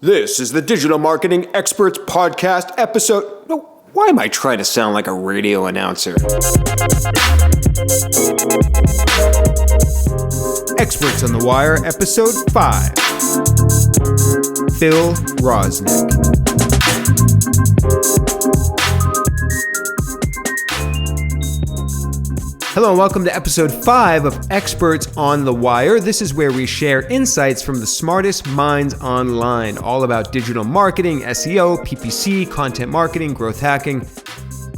This is the Digital Marketing Experts Podcast episode. No, why am I trying to sound like a radio announcer? Experts on the Wire, episode 5. Phil Rozek. Hello and welcome to episode 5 of Experts on the Wire. This is where we share insights from the smartest minds online, all about digital marketing, SEO, PPC, content marketing, growth hacking.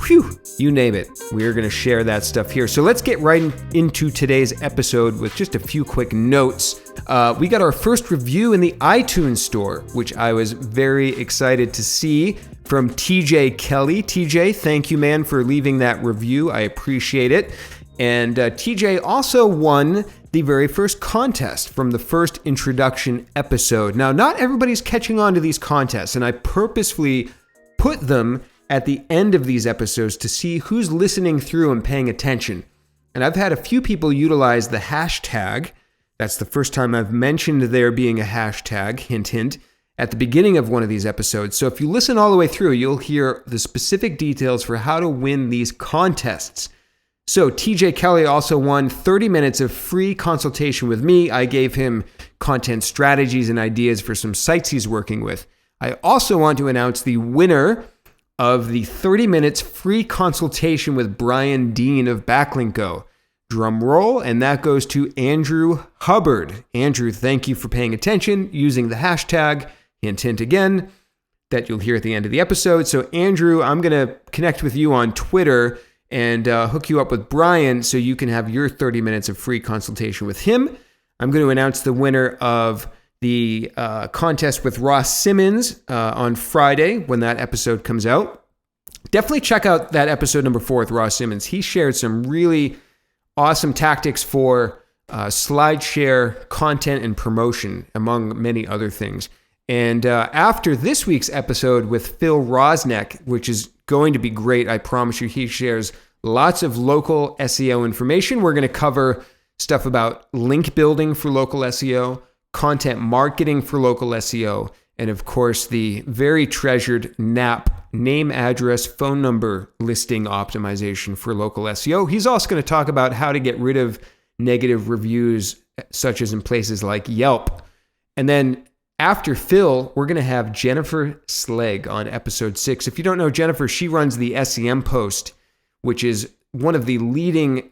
Phew, you name it. We're going to share that stuff here. So let's get right into today's episode with just a few quick notes. We got our first review in the iTunes store, which I was very excited to see, from TJ Kelly. TJ, thank you, man, for leaving that review. I appreciate it. And TJ also won the very first contest from the first introduction episode. Now, not everybody's catching on to these contests, and I purposefully put them at the end of these episodes to see who's listening through and paying attention. And I've had a few people utilize the hashtag. That's the first time I've mentioned there being a hashtag, hint, hint, at the beginning of one of these episodes. So if you listen all the way through, you'll hear the specific details for how to win these contests. So TJ Kelly also won 30 minutes of free consultation with me. I gave him content strategies and ideas for some sites he's working with. I also want to announce the winner of the 30 minutes free consultation with Brian Dean of Backlinko. Drum roll, and that goes to Andrew Hubbard. Andrew, thank you for paying attention, using the hashtag, hint, hint again, that you'll hear at the end of the episode. So Andrew, I'm going to connect with you on Twitter and hook you up with Brian so you can have your 30 minutes of free consultation with him. I'm going to announce the winner of the contest with Ross Simmons on Friday when that episode comes out. Definitely check out that episode number 4 with Ross Simmons. He shared some really awesome tactics for SlideShare content and promotion, among many other things. And after this week's episode with Phil Rozek, which is going to be great, I promise you, he shares lots of local SEO information. We're going to cover stuff about link building for local SEO, content marketing for local SEO, and of course, the very treasured NAP, name, address, phone number listing optimization for local SEO. He's also going to talk about how to get rid of negative reviews, such as in places like Yelp. And then after Phil, we're going to have Jennifer Slegg on episode 6. If you don't know Jennifer, she runs the SEM Post, which is one of the leading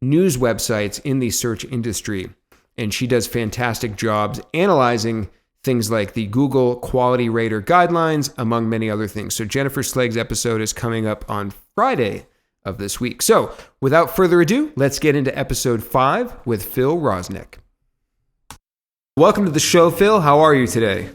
news websites in the search industry. And she does fantastic jobs analyzing things like the Google Quality Rater Guidelines, among many other things. So Jennifer Slegg's episode is coming up on Friday of this week. So without further ado, let's get into episode 5 with Phil Rozek. Welcome to the show, Phil. How are you today?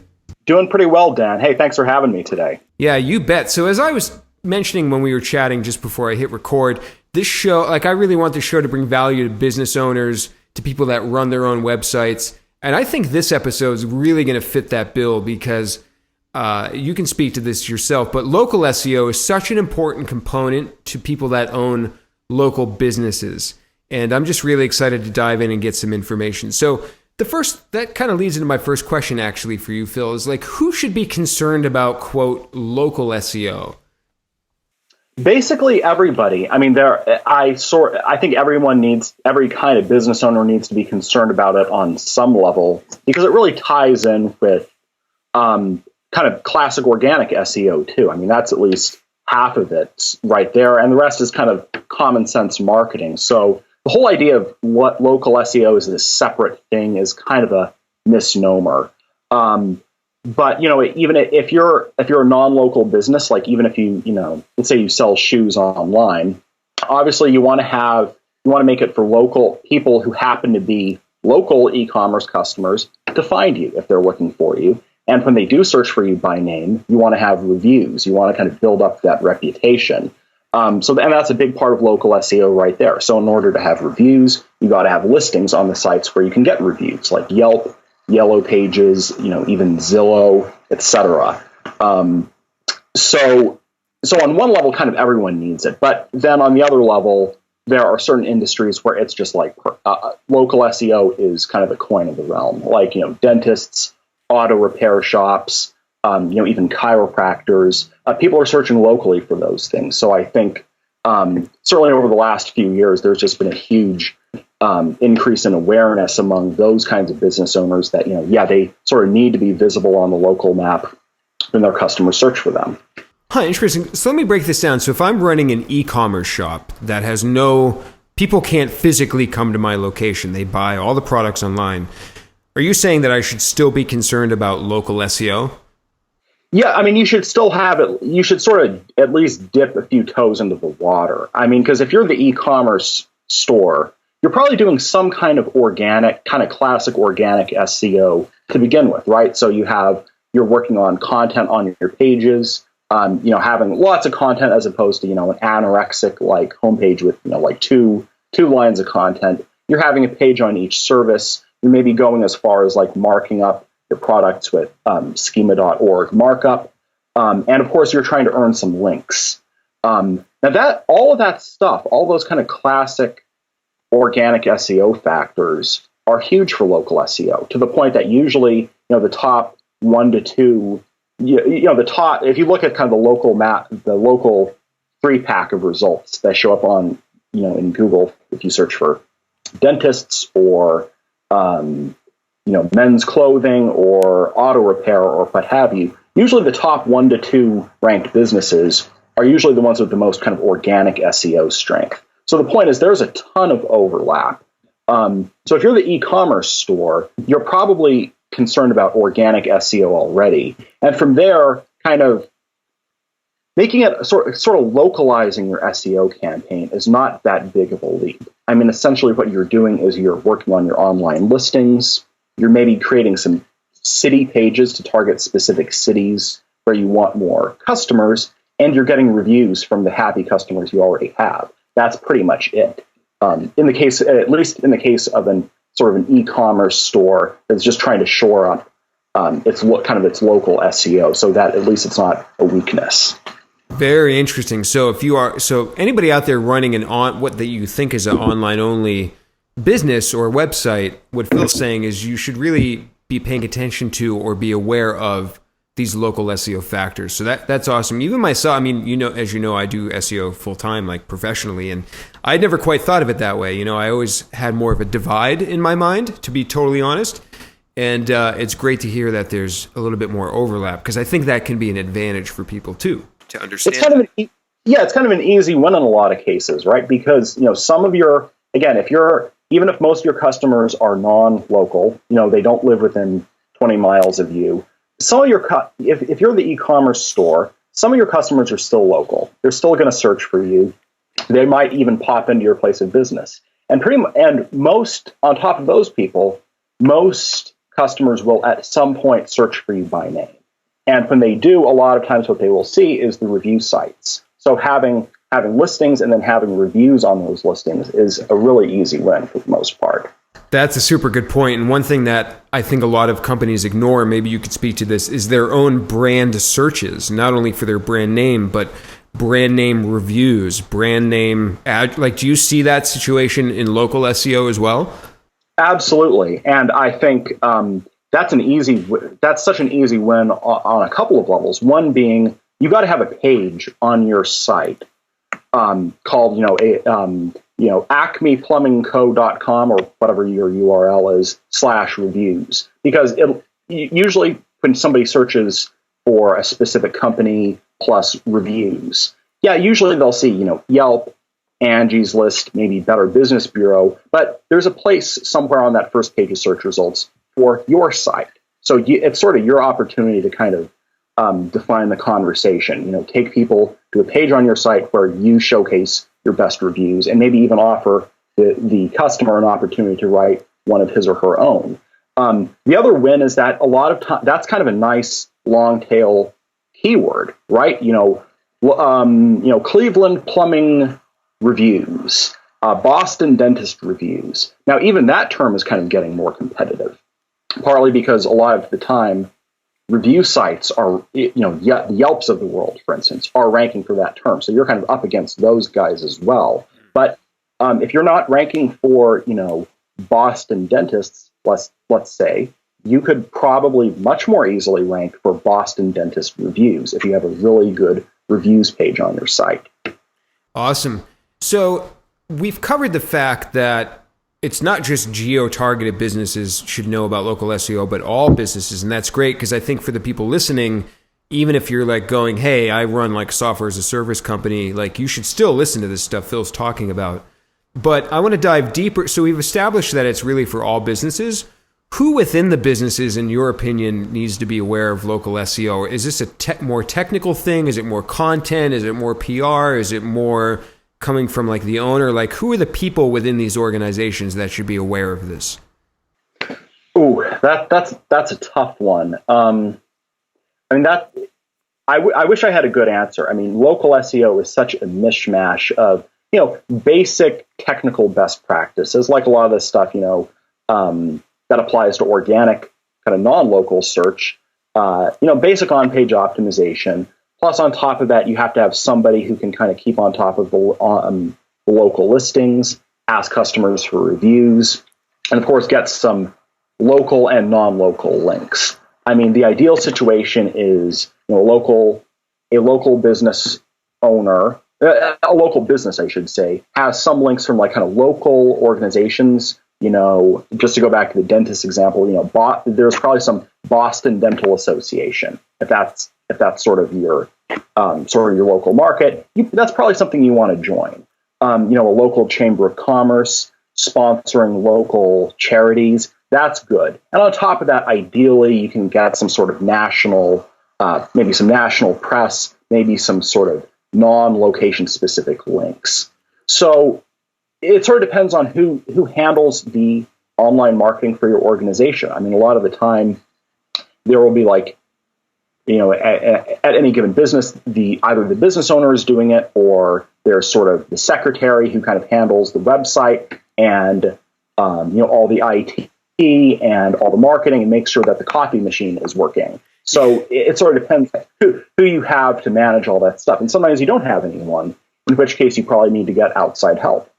Doing pretty well, Dan. Hey, thanks for having me today. Yeah, you bet. So as I was mentioning when we were chatting just before I hit record, this show, I really want this show to bring value to business owners, to people that run their own websites. And I think this episode is really going to fit that bill because you can speak to this yourself, but local SEO is such an important component to people that own local businesses. And I'm just really excited to dive in and get some information. So that kind of leads into my first question actually for you, Phil, is who should be concerned about, quote, local SEO? Basically everybody. I mean, I think every kind of business owner needs to be concerned about it on some level because it really ties in with kind of classic organic SEO too. I mean, that's at least half of it right there. And the rest is kind of common sense marketing. So the whole idea of what local SEO is a separate thing is kind of a misnomer. But, even if you're a non-local business, like even if you let's say you sell shoes online, obviously you want to make it for local people who happen to be local e-commerce customers to find you if they're looking for you. And when they do search for you by name, you want to have reviews. You want to kind of build up that reputation. And that's a big part of local SEO right there. So in order to have reviews, you got to have listings on the sites where you can get reviews, like Yelp, Yellow Pages, even Zillow, etc. So on one level, kind of everyone needs it. But then on the other level, there are certain industries where it's just like local SEO is kind of the coin of the realm, like, dentists, auto repair shops, even chiropractors. People are searching locally for those things. So I think certainly over the last few years, there's just been a huge increase in awareness among those kinds of business owners that, they sort of need to be visible on the local map when their customers search for them. Interesting. So let me break this down. So if I'm running an e-commerce shop that has people can't physically come to my location, they buy all the products online. Are you saying that I should still be concerned about local SEO? Yeah, I mean, you should still have it. You should sort of at least dip a few toes into the water. I mean, because if you're the e-commerce store, you're probably doing some kind of classic organic SEO to begin with, right? So you're working on content on your pages, having lots of content as opposed to, an anorexic like homepage with, like two lines of content. You're having a page on each service. You may be going as far as like marking up your products with schema.org markup. And of course, you're trying to earn some links. Now all of that stuff, all those kind of classic organic SEO factors are huge for local SEO, to the point that usually, the top 1 to 2, the top, if you look at kind of the local map, the local 3-pack of results that show up on, in Google, if you search for dentists or, men's clothing or auto repair or what have you, usually the top 1 to 2 ranked businesses are usually the ones with the most kind of organic SEO strength. So the point is there's a ton of overlap. So if you're the e-commerce store, you're probably concerned about organic SEO already. And from there, kind of making it sort of localizing your SEO campaign is not that big of a leap. I mean, essentially what you're doing is you're working on your online listings. You're maybe creating some city pages to target specific cities where you want more customers, and you're getting reviews from the happy customers you already have. That's pretty much it. At least in the case of an e-commerce store that's just trying to shore up its local SEO, so that at least it's not a weakness. Very interesting. So anybody out there running what that you think is an online only business or website, what Phil's saying is you should really be paying attention to or be aware of these local SEO factors. So that's awesome. Even myself, I mean, as you know, I do SEO full time, like professionally, and I never quite thought of it that way. I always had more of a divide in my mind, to be totally honest. And it's great to hear that there's a little bit more overlap, because I think that can be an advantage for people too, to understand. It's kind of an easy win in a lot of cases, right? Because, some of your, again, even if most of your customers are non-local, they don't live within 20 miles of you, some of if you're the e-commerce store, some of your customers are still local. They're still going to search for you. They might even pop into your place of business. And most, on top of those people, most customers will at some point search for you by name. And when they do, a lot of times what they will see is the review sites. So having listings and then having reviews on those listings is a really easy win for the most part. That's a super good point. And one thing that I think a lot of companies ignore, maybe you could speak to this, is their own brand searches, not only for their brand name, but brand name reviews, brand name ad. Like, do you see that situation in local SEO as well? Absolutely. And I think that's such an easy win on a couple of levels. One being, you got to have a page on your site called, acmeplumbingco.com or whatever your URL is /reviews, because usually when somebody searches for a specific company plus reviews, usually they'll see, Yelp, Angie's List, maybe Better Business Bureau, but there's a place somewhere on that first page of search results for your site. So it's sort of your opportunity to kind of define the conversation, take people to a page on your site where you showcase your best reviews and maybe even offer the customer an opportunity to write one of his or her own. The other win is that a lot of time, that's kind of a nice long tail keyword, right? Cleveland plumbing reviews, Boston dentist reviews. Now, even that term is kind of getting more competitive, partly because a lot of the time review sites are, the Yelps of the world, for instance, are ranking for that term. So you're kind of up against those guys as well. But if you're not ranking for, Boston dentists, let's say, you could probably much more easily rank for Boston Dentist reviews if you have a really good reviews page on your site. Awesome. So we've covered the fact that it's not just geo-targeted businesses should know about local SEO, but all businesses. And that's great because I think for the people listening, even if you're like going, hey, I run like software as a service company, like you should still listen to this stuff Phil's talking about. But I want to dive deeper. So we've established that it's really for all businesses. Who within the businesses, in your opinion, needs to be aware of local SEO? Is this a more technical thing? Is it more content? Is it more PR? Is it more coming from like the owner? Like, who are the people within these organizations that should be aware of this? Ooh, that's a tough one. I wish I had a good answer. I mean, local SEO is such a mishmash of, basic technical best practices, like a lot of this stuff, that applies to organic kind of non-local search, basic on-page optimization. Plus, on top of that, you have to have somebody who can kind of keep on top of the local listings, ask customers for reviews, and of course, get some local and non-local links. I mean, the ideal situation is a local business owner, a local business, I should say, has some links from like kind of local organizations. Just to go back to the dentist example, there's probably some Boston Dental Association, if that's sort of your local market. That's probably something you want to join. A local chamber of commerce sponsoring local charities. That's good. And on top of that, ideally, you can get some sort of national, maybe some national press, maybe some sort of non-location specific links. So it sort of depends on who handles the online marketing for your organization. I mean, a lot of the time there will be like, at any given business, either the business owner is doing it or there's sort of the secretary who kind of handles the website and, all the IT and all the marketing and make sure that the copy machine is working. So it sort of depends who you have to manage all that stuff. And sometimes you don't have anyone, in which case you probably need to get outside help.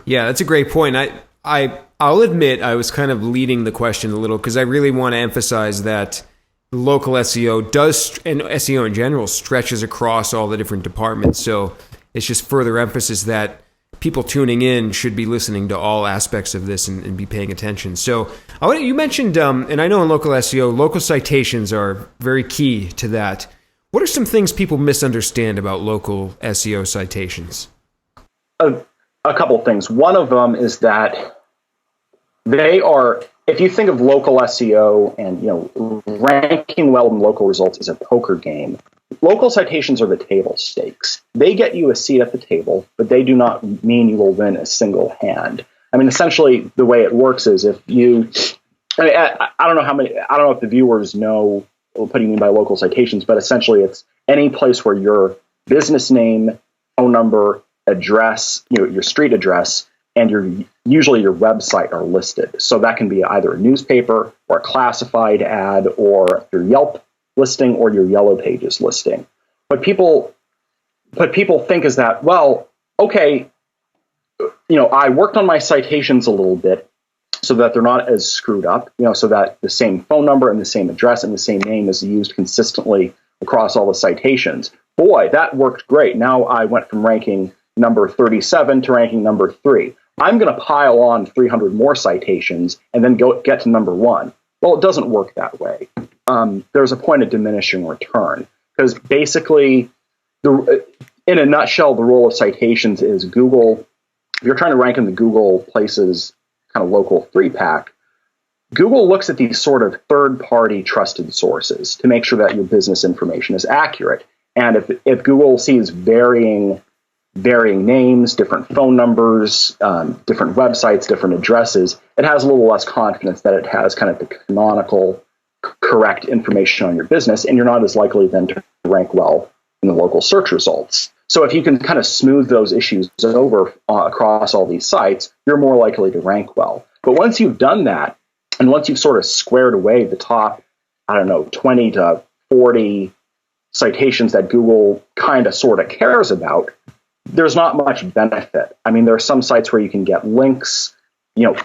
Yeah, that's a great point. I'll admit I was kind of leading the question a little because I really want to emphasize that local SEO does, and SEO in general, stretches across all the different departments. So it's just further emphasis that people tuning in should be listening to all aspects of this and be paying attention. So you mentioned, and I know in local SEO, local citations are very key to that. What are some things people misunderstand about local SEO citations? A couple of things. One of them is that they are, if you think of local SEO and, ranking well in local results is a poker game, local citations are the table stakes. They get you a seat at the table, but they do not mean you will win a single hand. I mean, essentially the way it works is if you, I don't know if the viewers know what you mean by local citations, but essentially it's any place where your business name, phone number, address, your street address, and usually your website are listed. So that can be either a newspaper or a classified ad or your Yelp listing or your Yellow Pages listing. But people think is that, well, okay, I worked on my citations a little bit so that they're not as screwed up, so that the same phone number and the same address and the same name is used consistently across all the citations. Boy, that worked great. Now I went from ranking number 37 to ranking number 3. I'm going to pile on 300 more citations and then get to number 1. Well, it doesn't work that way. There's a point of diminishing return because basically, in a nutshell, the role of citations is Google. If you're trying to rank in the Google Places kind of local 3-pack, Google looks at these sort of third-party trusted sources to make sure that your business information is accurate. And if Google sees varying names, different phone numbers, different websites, different addresses, it has a little less confidence that it has kind of the canonical, correct information on your business, and you're not as likely then to rank well in the local search results. So if you can kind of smooth those issues over across all these sites, you're more likely to rank well. But once you've done that, and once you've sort of squared away the top, 20 to 40 citations that Google kind of sort of cares about, there's not much benefit. I mean, there are some sites where you can get links,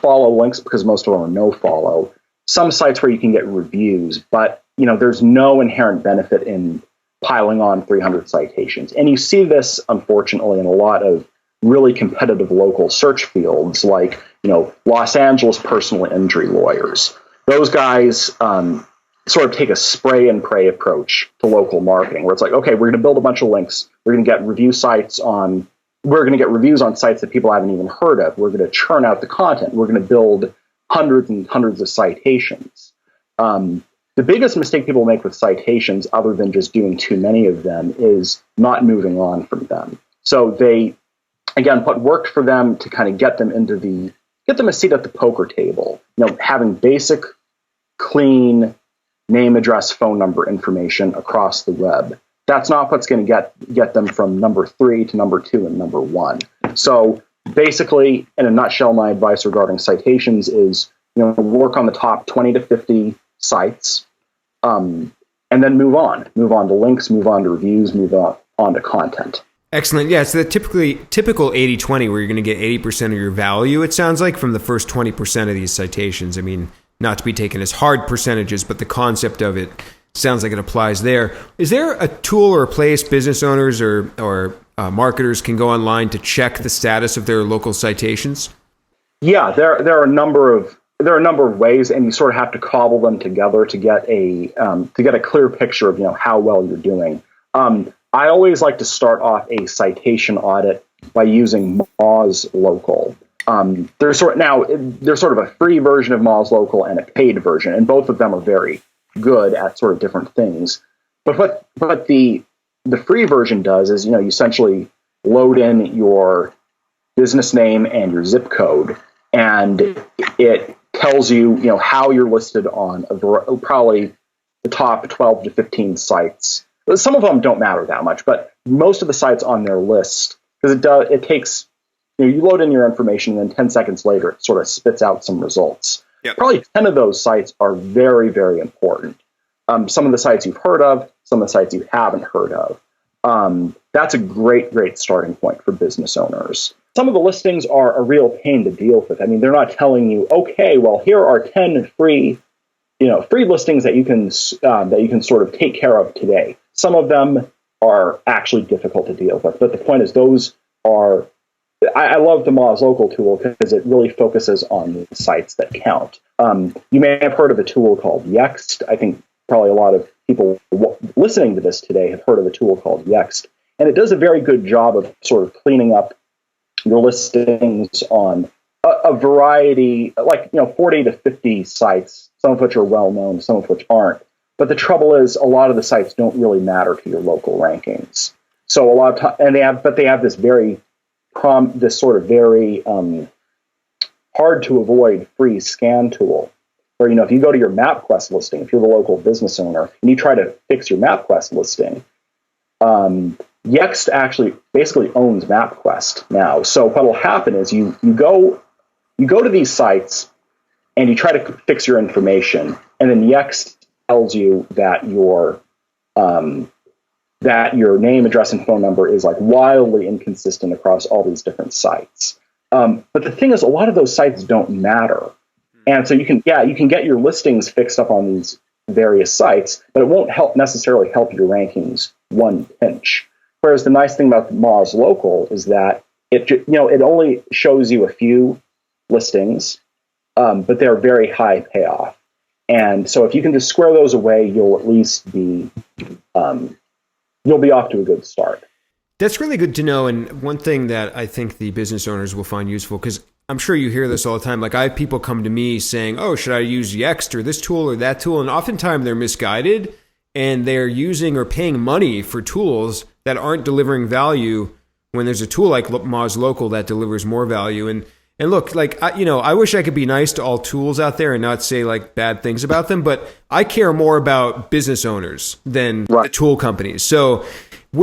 follow links because most of them are no follow. some sites where you can get reviews, but there's no inherent benefit in piling on 300 citations. And you see this, unfortunately, in a lot of really competitive local search fields, like Los Angeles personal injury lawyers. Those guys sort of take a spray and pray approach to local marketing, where it's like, okay, we're going to build a bunch of links. We're going to get reviews on sites that people haven't even heard of. We're going to churn out the content. We're going to build hundreds and hundreds of citations. The biggest mistake people make with citations, other than just doing too many of them, is not moving on from them. So they, again, what worked for them to kind of get them a seat at the poker table, having basic, clean name, address, phone number information across the web. That's not what's going to get them from number 3 to number 2 and number 1. So basically, in a nutshell, my advice regarding citations is, work on the top 20 to 50 sites, and then move on to links, move on to reviews, move on to content. Excellent. Yeah, it's the typical 80-20 where you're going to get 80% of your value, it sounds like, from the first 20% of these citations. I mean, not to be taken as hard percentages, but the concept of it sounds like it applies there. Is there a tool or a place business owners or marketers can go online to check the status of their local citations? Yeah, there are a number of ways, and you sort of have to cobble them together to get a clear picture of how well you're doing. I always like to start off a citation audit by using Moz Local. There's sort of a free version of Moz Local and a paid version, and both of them are very good at sort of different things. But what the free version does is, you essentially load in your business name and your zip code, and it tells you, how you're listed on probably the top 12 to 15 sites. Some of them don't matter that much, but most of the sites on their list, because it takes, you load in your information and then 10 seconds later, it sort of spits out some results. Yep. Probably 10 of those sites are very, very important. Some of the sites you've heard of, some of the sites you haven't heard of. That's a great, great starting point for business owners. Some of the listings are a real pain to deal with. I mean, they're not telling you, okay, well, here are 10 free listings that you can sort of take care of today. Some of them are actually difficult to deal with, but the point is, those are. I love the Moz Local tool because it really focuses on the sites that count. You may have heard of a tool called Yext. I think probably a lot of people listening to this today have heard of a tool called Yext, and it does a very good job of sort of cleaning up your listings on a variety, 40 to 50 sites, some of which are well known, some of which aren't. But the trouble is, a lot of the sites don't really matter to your local rankings. So a lot of time, they have this very hard to avoid free scan tool, where if you go to your MapQuest listing, if you're the local business owner and you try to fix your MapQuest listing, Yext actually basically owns MapQuest now. So what will happen is you go to these sites and you try to fix your information, and then Yext tells you that your name, address, and phone number is wildly inconsistent across all these different sites. But the thing is, a lot of those sites don't matter. And so you can get your listings fixed up on these various sites, but it won't necessarily help your rankings one pinch. Whereas the nice thing about Moz Local is that it only shows you a few listings, but they're very high payoff. And so if you can just square those away, you'll at least be you'll be off to a good start. That's really good to know. And one thing that I think the business owners will find useful, because I'm sure you hear this all the time. I have people come to me saying, oh, should I use Yext or this tool or that tool? And oftentimes they're misguided and they're using or paying money for tools that aren't delivering value when there's a tool like Moz Local that delivers more value. And look, I wish I could be nice to all tools out there and not say bad things about them, but I care more about business owners than the tool companies. So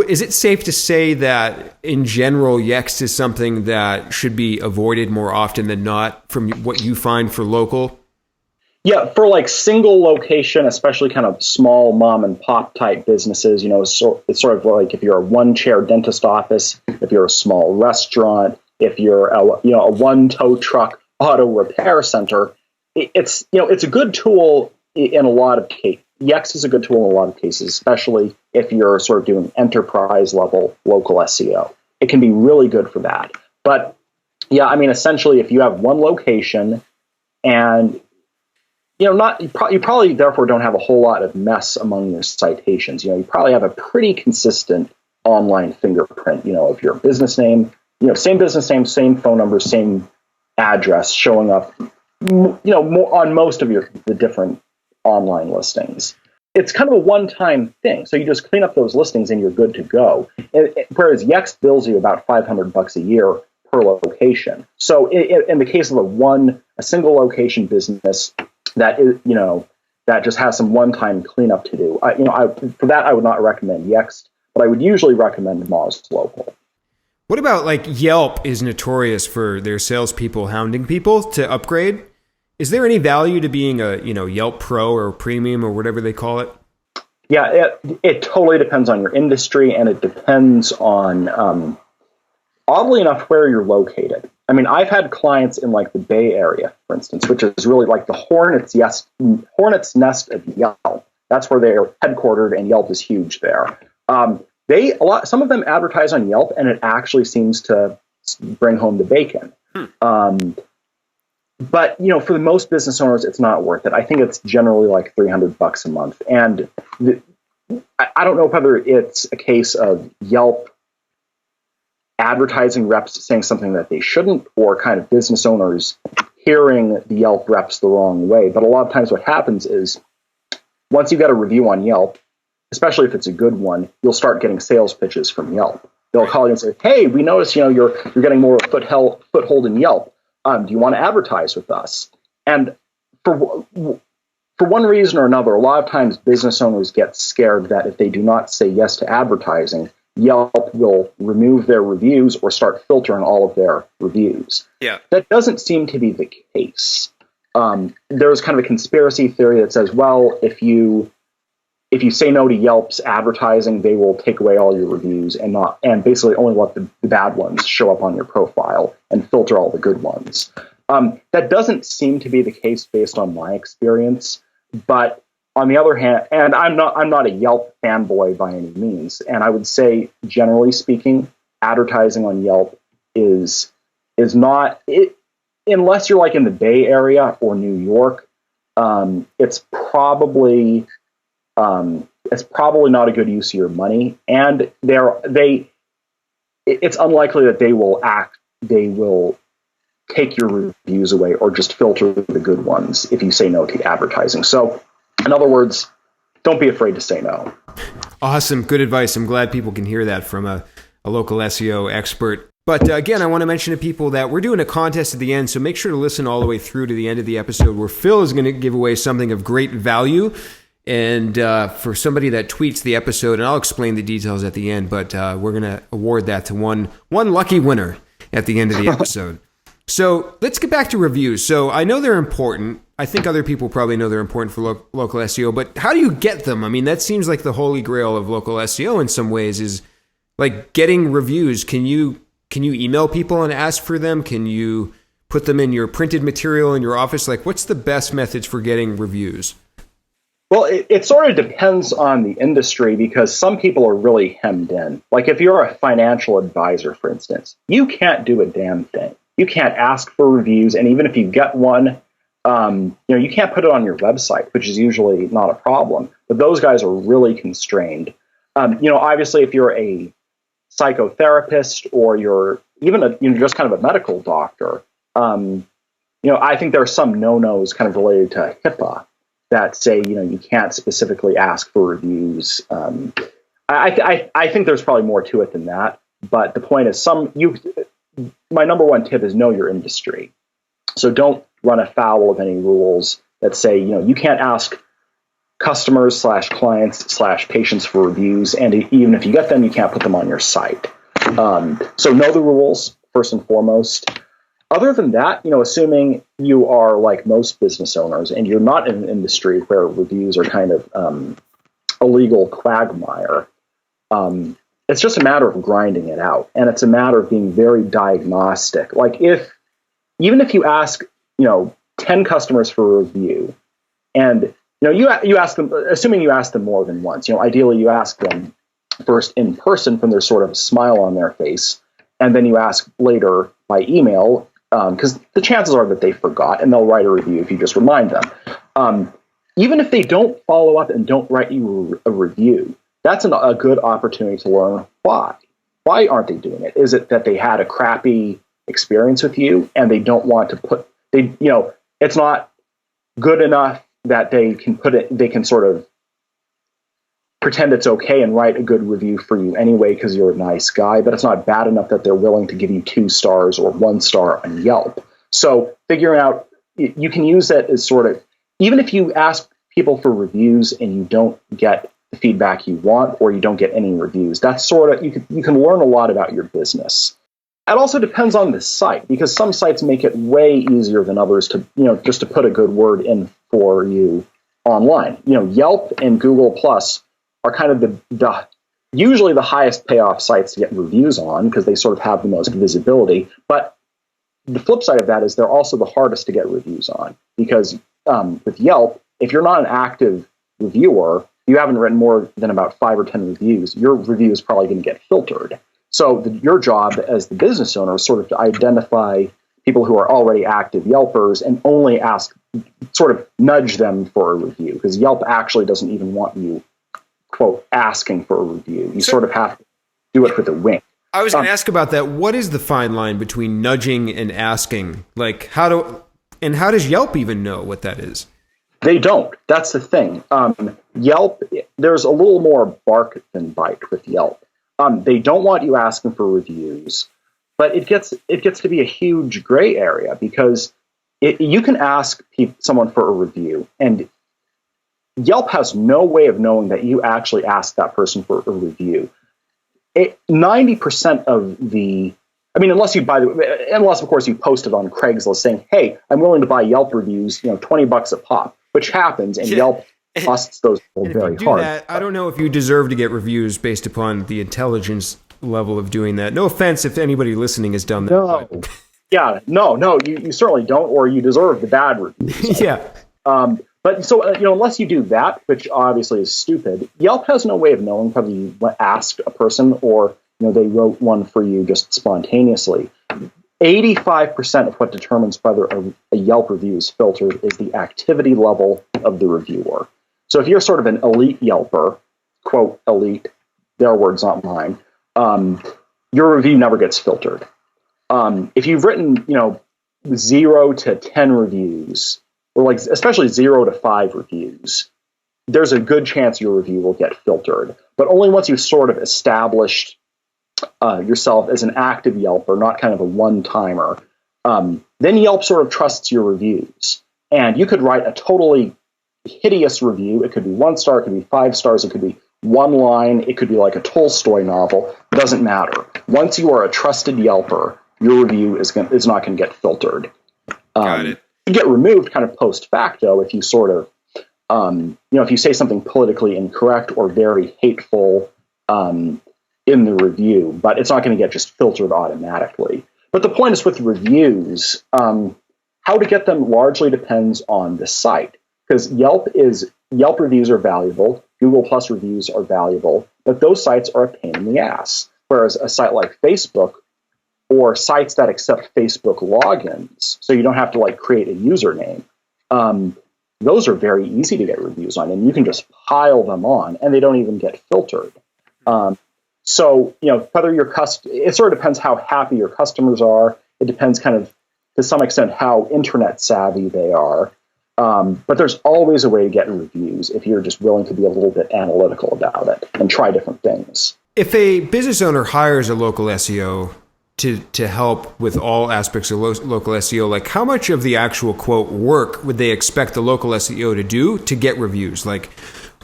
is it safe to say that in general, Yext is something that should be avoided more often than not from what you find for local? Yeah, for single location, especially kind of small mom and pop type businesses, it's sort of like if you're a one chair dentist office, if you're a small restaurant, if you're a one tow truck auto repair center, it's a good tool in a lot of cases. Yext is a good tool in a lot of cases, especially if you're sort of doing enterprise level local SEO. It can be really good for that. But yeah, I mean, essentially, if you have one location and you probably therefore don't have a whole lot of mess among your citations. You probably have a pretty consistent online fingerprint, of your business name, same business name, same phone number, same address showing up, more on most of the different online listings. It's kind of a one-time thing. So you just clean up those listings and you're good to go. Whereas Yext bills you about $500 a year per location. So in the case of a single location business that is, that just has some one-time cleanup to do, for that I would not recommend Yext, but I would usually recommend Moz Local. What about Yelp is notorious for their salespeople hounding people to upgrade? Is there any value to being a Yelp Pro or Premium or whatever they call it? Yeah, it totally depends on your industry, and it depends on, oddly enough, where you're located. I mean, I've had clients in the Bay Area, for instance, which is really the hornet's nest of Yelp. That's where they're headquartered, and Yelp is huge there. Some of them advertise on Yelp, and it actually seems to bring home the bacon. But for the most business owners, it's not worth it. I think it's generally $300 a month, and I don't know whether it's a case of Yelp advertising reps saying something that they shouldn't, or kind of business owners hearing the Yelp reps the wrong way. But a lot of times, what happens is once you get a review on Yelp, especially if it's a good one, you'll start getting sales pitches from Yelp. They'll call you and say, "Hey, we noticed you're getting more foothold in Yelp. Do you want to advertise with us?" And for one reason or another, a lot of times business owners get scared that if they do not say yes to advertising, Yelp will remove their reviews or start filtering all of their reviews. Yeah. That doesn't seem to be the case. There's kind of a conspiracy theory that says, well, if you say no to Yelp's advertising, they will take away all your reviews and basically only let the bad ones show up on your profile and filter all the good ones. That doesn't seem to be the case based on my experience. But on the other hand, and I'm not a Yelp fanboy by any means, and I would say, generally speaking, advertising on Yelp is not it, unless you're in the Bay Area or New York. It's probably not a good use of your money, and it's unlikely that they will take your reviews away or just filter the good ones if you say no to advertising. So, in other words, don't be afraid to say no. Awesome. Good advice. I'm glad people can hear that from a local SEO expert. But again, I want to mention to people that we're doing a contest at the end, so make sure to listen all the way through to the end of the episode where Phil is going to give away something of great value. And for somebody that tweets the episode, and I'll explain the details at the end, but we're going to award that to one lucky winner at the end of the episode. So let's get back to reviews. So I know they're important. I think other people probably know they're important for local SEO, but how do you get them? I mean, that seems like the holy grail of local SEO in some ways is getting reviews. Can you email people and ask for them? Can you put them in your printed material in your office? What's the best methods for getting reviews? Well, it sort of depends on the industry because some people are really hemmed in. If you're a financial advisor, for instance, you can't do a damn thing. You can't ask for reviews, and even if you get one, you can't put it on your website, which is usually not a problem. But those guys are really constrained. Obviously, if you're a psychotherapist or you're even just kind of a medical doctor, I think there are some no-nos kind of related to HIPAA that say you can't specifically ask for reviews. I think there's probably more to it than that. But the point is, my number one tip is know your industry. So don't run afoul of any rules that say, you can't ask customers / clients / patients for reviews. And even if you get them, you can't put them on your site. So know the rules first and foremost. Other than that, assuming you are like most business owners and you're not in an industry where reviews are kind of a legal quagmire, it's just a matter of grinding it out. And it's a matter of being very diagnostic. Even if you ask, 10 customers for a review, and you ask them, assuming you ask them more than once, ideally you ask them first in person from their sort of smile on their face, and then you ask later by email, because the chances are that they forgot, and they'll write a review if you just remind them. Even if they don't follow up and don't write you a review, that's a good opportunity to learn why. Why aren't they doing it? Is it that they had a crappy experience with you and they don't want to it's not good enough that they can sort of pretend it's okay and write a good review for you anyway because you're a nice guy, but it's not bad enough that they're willing to give you 2 stars or 1 star on Yelp. So figuring out, you can use that as sort of, even if you ask people for reviews and you don't get the feedback you want, or you don't get any reviews, that's sort of, you can learn a lot about your business. It also depends on the site, because some sites make it way easier than others to, just to put a good word in for you online. Yelp and Google Plus are kind of the usually the highest payoff sites to get reviews on because they sort of have the most visibility. But the flip side of that is they're also the hardest to get reviews on, because with Yelp, if you're not an active reviewer, you haven't written more than about 5 or 10 reviews, your review is probably going to get filtered. So your job as the business owner is sort of to identify people who are already active Yelpers and only sort of nudge them for a review, because Yelp actually doesn't even want you, quote, asking for a review. You sort of have to do it with a wink. I was going to ask about that. What is the fine line between nudging and asking? Like, how does Yelp even know what that is? They don't. That's the thing. Yelp, there's a little more bark than bite with Yelp. They don't want you asking for reviews, but it gets to be a huge gray area, because you can ask someone for a review, and Yelp has no way of knowing that you actually asked that person for a review. 90% of unless of course you posted on Craigslist saying, "Hey, I'm willing to buy Yelp reviews, $20 a pop," which happens, and Yelp busts those people very hard. That, I don't know if you deserve to get reviews based upon the intelligence level of doing that. No offense if anybody listening has done that. No. Yeah, no, you certainly don't, or you deserve the bad reviews. Yeah. But so, unless you do that, which obviously is stupid, Yelp has no way of knowing whether you asked a person or, they wrote one for you just spontaneously. 85% of what determines whether a Yelp review is filtered is the activity level of the reviewer. So if you're sort of an elite Yelper, quote, elite, their words, not mine, your review never gets filtered. If you've written, 0 to 10 reviews, or especially 0 to 5 reviews, there's a good chance your review will get filtered. But only once you've sort of established yourself as an active Yelper, not kind of a one-timer, then Yelp sort of trusts your reviews. And you could write a totally hideous review. It could be 1 star, it could be 5 stars, it could be 1 line, it could be like a Tolstoy novel. It doesn't matter. Once you are a trusted Yelper, your review is not going to get filtered. Got it. You get removed kind of post facto if you sort of, if you say something politically incorrect or very hateful in the review, but it's not going to get just filtered automatically. But the point is with reviews, how to get them largely depends on the site, because Yelp reviews are valuable, Google Plus reviews are valuable, but those sites are a pain in the ass. Whereas a site like Facebook, or sites that accept Facebook logins, so you don't have to create a username, those are very easy to get reviews on, and you can just pile them on, and they don't even get filtered. So, whether it sort of depends how happy your customers are. It depends kind of, to some extent, how internet savvy they are. But there's always a way to get reviews if you're just willing to be a little bit analytical about it and try different things. If a business owner hires a local SEO to help with all aspects of local SEO, how much of the actual, quote, work would they expect the local SEO to do to get reviews?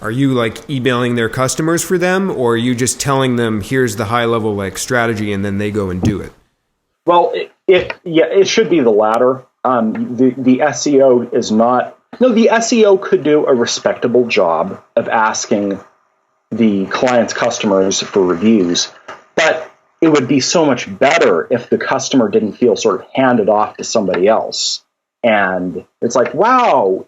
Are you emailing their customers for them, or are you just telling them, here's the high level strategy, and then they go and do it? Well, it should be the latter. The SEO is not. No, the SEO could do a respectable job of asking the client's customers for reviews, but it would be so much better if the customer didn't feel sort of handed off to somebody else. And it's like, wow,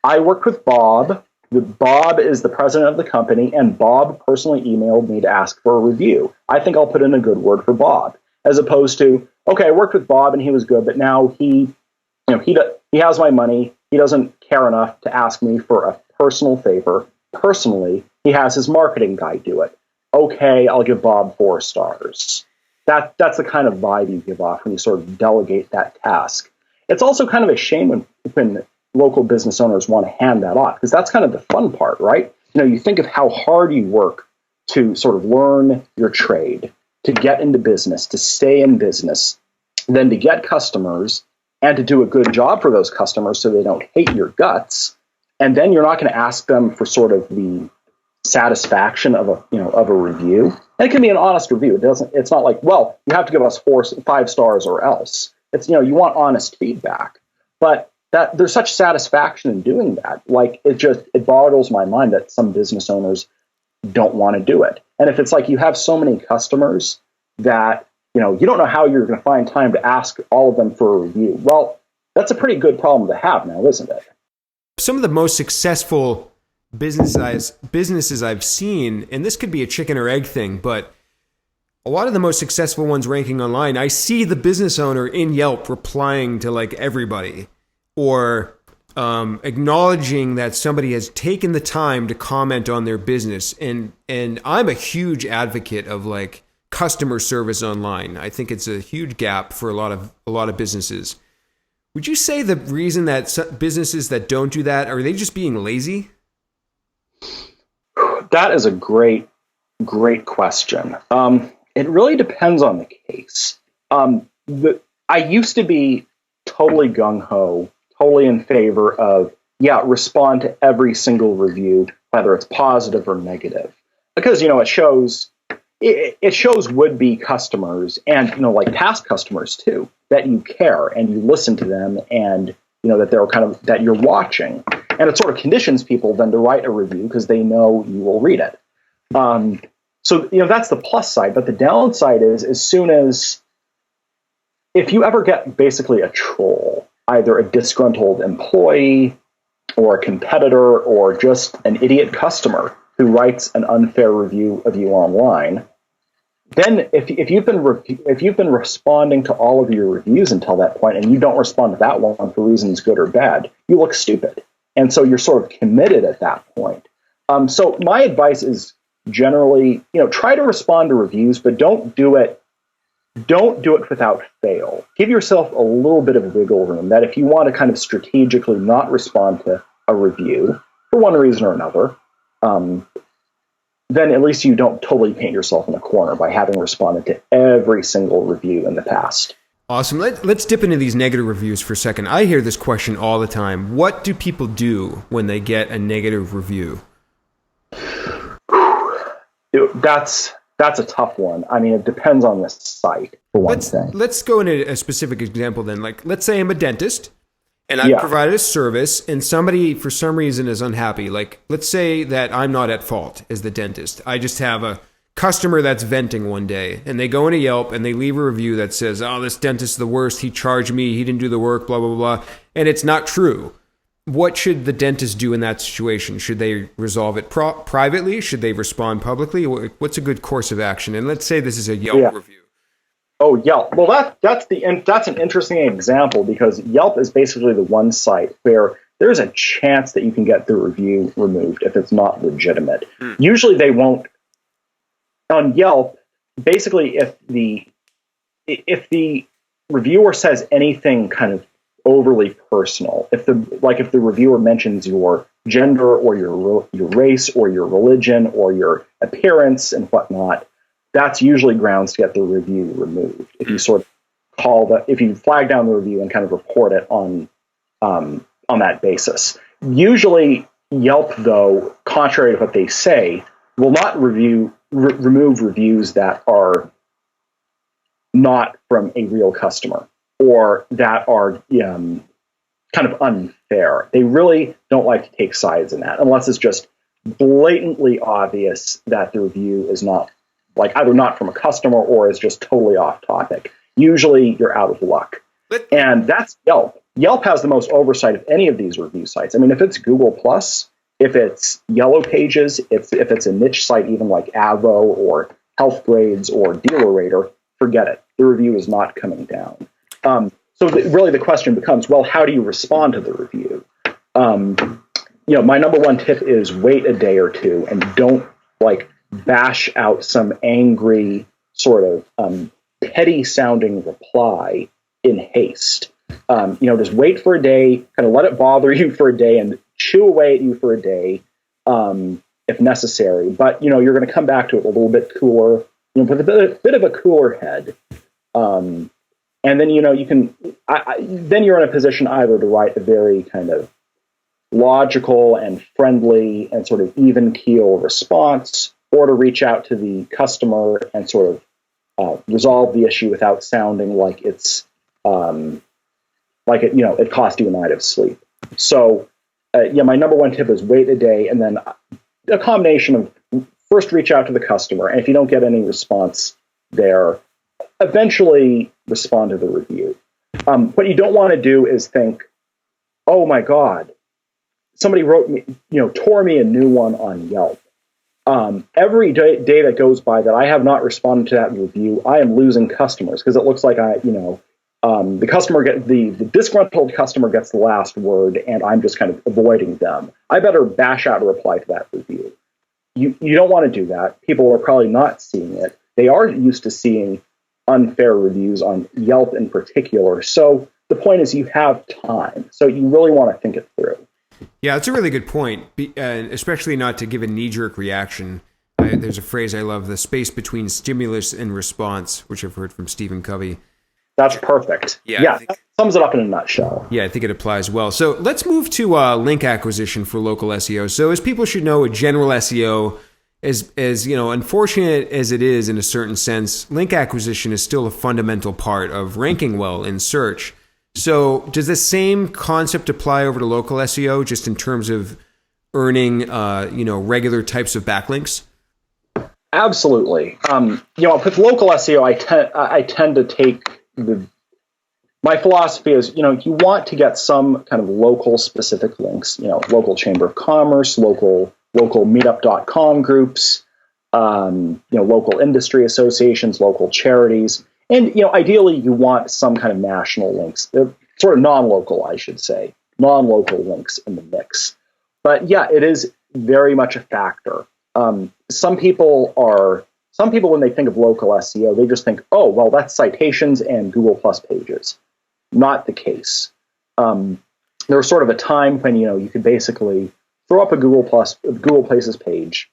I worked with Bob. Bob is the president of the company, and Bob personally emailed me to ask for a review. I think I'll put in a good word for Bob, as opposed to, okay, I worked with Bob and he was good, but now he has my money. He doesn't care enough to ask me for a personal favor. Personally, he has his marketing guy do it. Okay, I'll give Bob 4 stars. That's the kind of vibe you give off when you sort of delegate that task. It's also kind of a shame when local business owners want to hand that off, because that's kind of the fun part, right? You think of how hard you work to sort of learn your trade, to get into business, to stay in business, then to get customers and to do a good job for those customers so they don't hate your guts. And then you're not going to ask them for sort of the satisfaction of a review. And it can be an honest review. It's not like, well, you have to give us 5 stars or else. It's, you want honest feedback. But that there's such satisfaction in doing that. Like, it boggles my mind that some business owners don't want to do it. And if it's like you have so many customers that, you don't know how you're going to find time to ask all of them for a review. Well, that's a pretty good problem to have now, isn't it? Some of the most successful businesses I've seen, and this could be a chicken or egg thing, but a lot of the most successful ones ranking online, I see the business owner in Yelp replying to like everybody, or acknowledging that somebody has taken the time to comment on their business. And I'm a huge advocate of like customer service online. I think it's a huge gap for a lot of businesses. Would you say the reason that businesses that don't do that, are they just being lazy? That is a great question. It really depends on the case. I used to be totally gung-ho, totally in favor of, respond to every single review, whether it's positive or negative, because, it shows would-be customers and, like past customers too, that you care and you listen to them, and, that they're that you're watching, and it sort of conditions people then to write a review because they know you will read it. So, that's the plus side, but the downside is, if you ever get basically a troll, either a disgruntled employee or a competitor or just an idiot customer who writes an unfair review of you online, then if you've been responding to all of your reviews until that point and you don't respond to that one for reasons good or bad, you look stupid. And so you're sort of committed at that point. So my advice is generally, try to respond to reviews, but don't do it without fail. Give yourself a little bit of wiggle room, that if you want to kind of strategically not respond to a review for one reason or another, then at least you don't totally paint yourself in a corner by having responded to every single review in the past. Awesome. Let's dip into these negative reviews for a second. I hear this question all the time. What do people do when they get a negative review? That's a tough one. I mean, it depends on the site, for one thing. Let's go into a specific example then. Like, let's say I'm a dentist and I provided a service and somebody for some reason is unhappy. Like, let's say that I'm not at fault as the dentist. I just have a customer that's venting one day and they go into Yelp and they leave a review that says, oh, this dentist is the worst. He charged me. He didn't do the work, blah, blah, blah. And it's not true. What should the dentist do in that situation? Should they resolve it privately? Should they respond publicly? What's a good course of action? And let's say this is a Yelp review. Oh, Yelp. Well, that's an interesting example, because Yelp is basically the one site where there's a chance that you can get the review removed if it's not legitimate. Usually they won't. On Yelp, basically, if the reviewer says anything kind of overly personal, if the reviewer mentions your gender or your race or your religion or your appearance and whatnot, that's usually grounds to get the review removed. If you sort of if you flag down the review and kind of report it on that basis. Usually Yelp, though, contrary to what they say, will not remove reviews that are not from a real customer or that are kind of unfair. They really don't like to take sides in that, unless it's just blatantly obvious that the review is not, like, either not from a customer or is just totally off topic. Usually you're out of luck. And that's Yelp. Yelp has the most oversight of any of these review sites. I mean, if it's Google Plus, if it's Yellow Pages, if it's a niche site, even like Avo or Health Grades or Dealer Rater, forget it. The review is not coming down. Really the question becomes, well, how do you respond to the review? My number one tip is wait a day or two and don't like bash out some angry sort of petty sounding reply in haste. Just wait for a day, kind of let it bother you for a day and chew away at you for a day, if necessary. But, you're going to come back to it a little bit cooler, with a bit of a cooler head. And then, then you're in a position either to write a very kind of logical and friendly and sort of even keel response, or to reach out to the customer and sort of resolve the issue without sounding like it's it cost you a night of sleep. So my number one tip is wait a day, and then a combination of first reach out to the customer, and if you don't get any response there, eventually respond to the review. What you don't want to do is think, oh my God, somebody wrote me, tore me a new one on Yelp. Every day that goes by that I have not responded to that review, I am losing customers because it looks like the disgruntled customer gets the last word, and I'm just kind of avoiding them. I better bash out a reply to that review. You don't want to do that. People are probably not seeing it. They are used to seeing unfair reviews on Yelp in particular. So the point is you have time. So you really want to think it through. Yeah, that's a really good point, especially not to give a knee-jerk reaction. There's a phrase I love, the space between stimulus and response, which I've heard from Stephen Covey. That's perfect. Yeah, that sums it up in a nutshell. Yeah, I think it applies well. So let's move to link acquisition for local SEO. So as people should know, a general SEO, as unfortunate as it is in a certain sense, link acquisition is still a fundamental part of ranking well in search. So does the same concept apply over to local SEO, just in terms of earning, regular types of backlinks? Absolutely. With local SEO, I tend to take my philosophy is, you want to get some kind of local specific links, local Chamber of Commerce, local meetup.com groups, local industry associations, local charities. And, ideally you want some kind of national links, sort of non-local, I should say, non-local links in the mix. But yeah, it is very much a factor. Some people, when they think of local SEO, they just think, oh, well, that's Citations and Google Plus pages. Not the case. There was sort of a time when, you could basically throw up a Google Places page,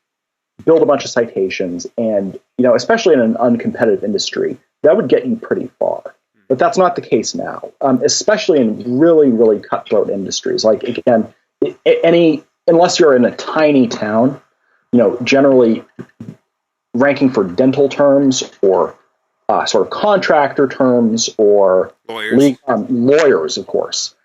build a bunch of citations, and, especially in an uncompetitive industry, that would get you pretty far. But that's not the case now, especially in really, really cutthroat industries. Like, again, unless you're in a tiny town, generally ranking for dental terms or sort of contractor terms or lawyers, of course.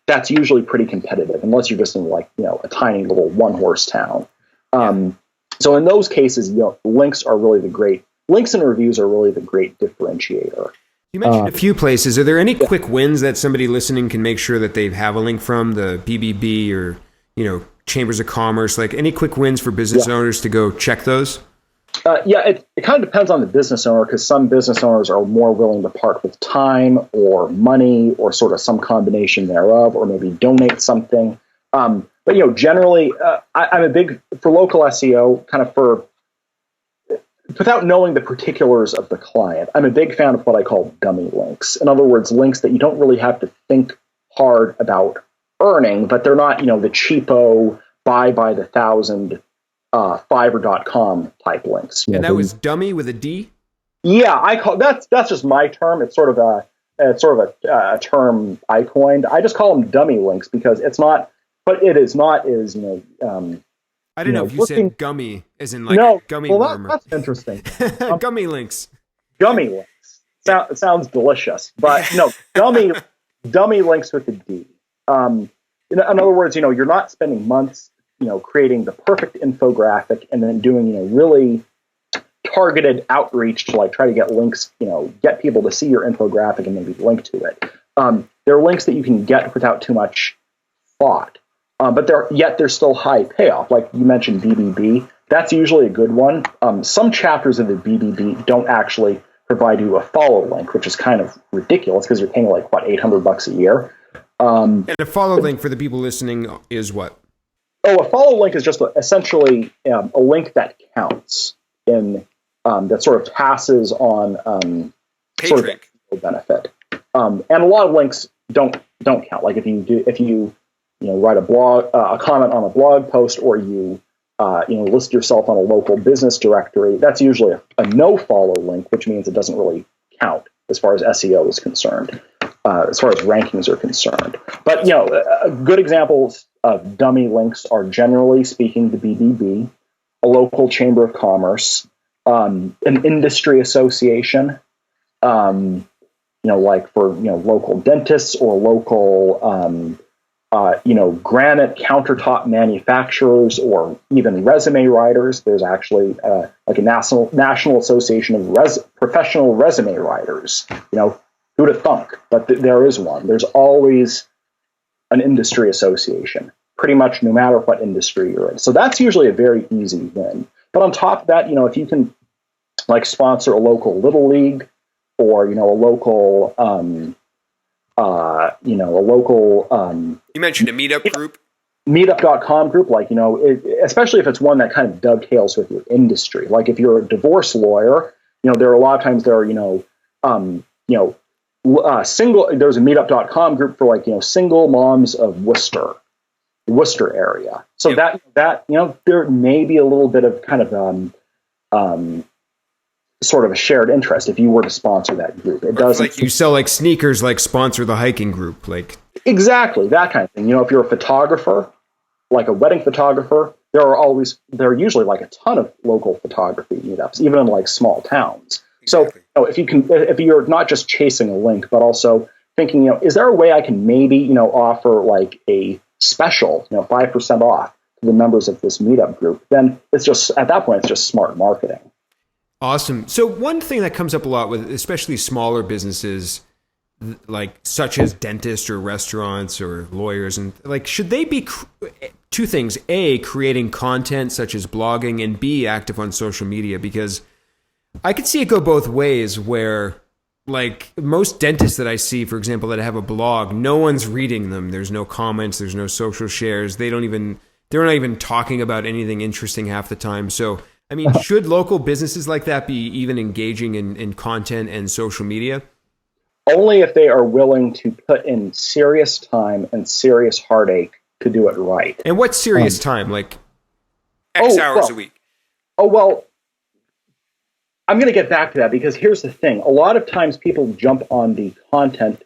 That's usually pretty competitive, unless you're just in a tiny little one-horse town. So in those cases, links and reviews are really the great differentiator. You mentioned a few places. Are there any quick wins that somebody listening can make sure that they have a link from, the BBB or, Chambers of Commerce? Like, any quick wins for business owners to go check those? It kind of depends on the business owner, because some business owners are more willing to part with time or money or sort of some combination thereof, or maybe donate something. But generally, I'm a big, for local SEO, kind of without knowing the particulars of the client, I'm a big fan of what I call dummy links. In other words, links that you don't really have to think hard about earning, but they're not, the cheapo buy by the thousand Fiverr.com type links. And that was dummy with a D? Yeah, I call that's just my term. It's sort of a term I coined. I just call them dummy links because it's not, but it is not is I don't know if you said gummy as in like gummy worm. That's interesting. Gummy links. Gummy links. It sounds delicious, but no, dummy links with a D. In other words, you're not spending months, creating the perfect infographic and then doing, really targeted outreach to try to get links, get people to see your infographic and maybe link to it. There are links that you can get without too much thought, but they're still high payoff. Like you mentioned, BBB. That's usually a good one. Some chapters of the BBB don't actually provide you a follow link, which is kind of ridiculous because you're paying like, what, $800 a year. And a follow link for the people listening is what? Oh, a follow link is just essentially a link that counts that sort of passes on sort of benefit. And a lot of links don't count. Like if you write a comment on a blog post, or you list yourself on a local business directory, that's usually a no follow link, which means it doesn't really count as far as SEO is concerned, as far as rankings are concerned. But good examples of dummy links are, generally speaking, the BBB, a local chamber of commerce, an industry association, like for local dentists or local granite countertop manufacturers, or even resume writers. There's actually like a national association of professional resume writers. Who'd have thunk? But there is one. There's always an industry association, pretty much no matter what industry you're in. So that's usually a very easy win. But on top of that, if you can like sponsor a local little league, or a local you mentioned a meetup group, meetup.com group, like especially if it's one that kind of dovetails with your industry. Like if you're a divorce lawyer, there are a lot of times there's a meetup.com group for like single moms of Worcester area. So that there may be a little bit of kind of sort of a shared interest if you were to sponsor that group. It doesn't, like you sell like sneakers, like sponsor the hiking group, like exactly that kind of thing. If you're a photographer, like a wedding photographer, there are usually like a ton of local photography meetups, even in like small towns. Exactly. So if you're not just chasing a link, but also thinking, is there a way I can maybe offer like a special 5% off to the members of this meetup group, then it's just, at that point, it's just smart marketing. Awesome. So one thing that comes up a lot with especially smaller businesses, like such as dentists or restaurants or lawyers, and like, should they be two things: A, creating content such as blogging, and B, active on social media? Because I could see it go both ways, where like most dentists that I see, for example, that have a blog, no one's reading them. There's no comments, there's no social shares. They're not even talking about anything interesting half the time. So I mean, should local businesses like that be even engaging in content and social media? Only if they are willing to put in serious time and serious heartache to do it right. And what's serious time? Like X hours a week? Oh, well, I'm going to get back to that, because here's the thing. A lot of times people jump on the content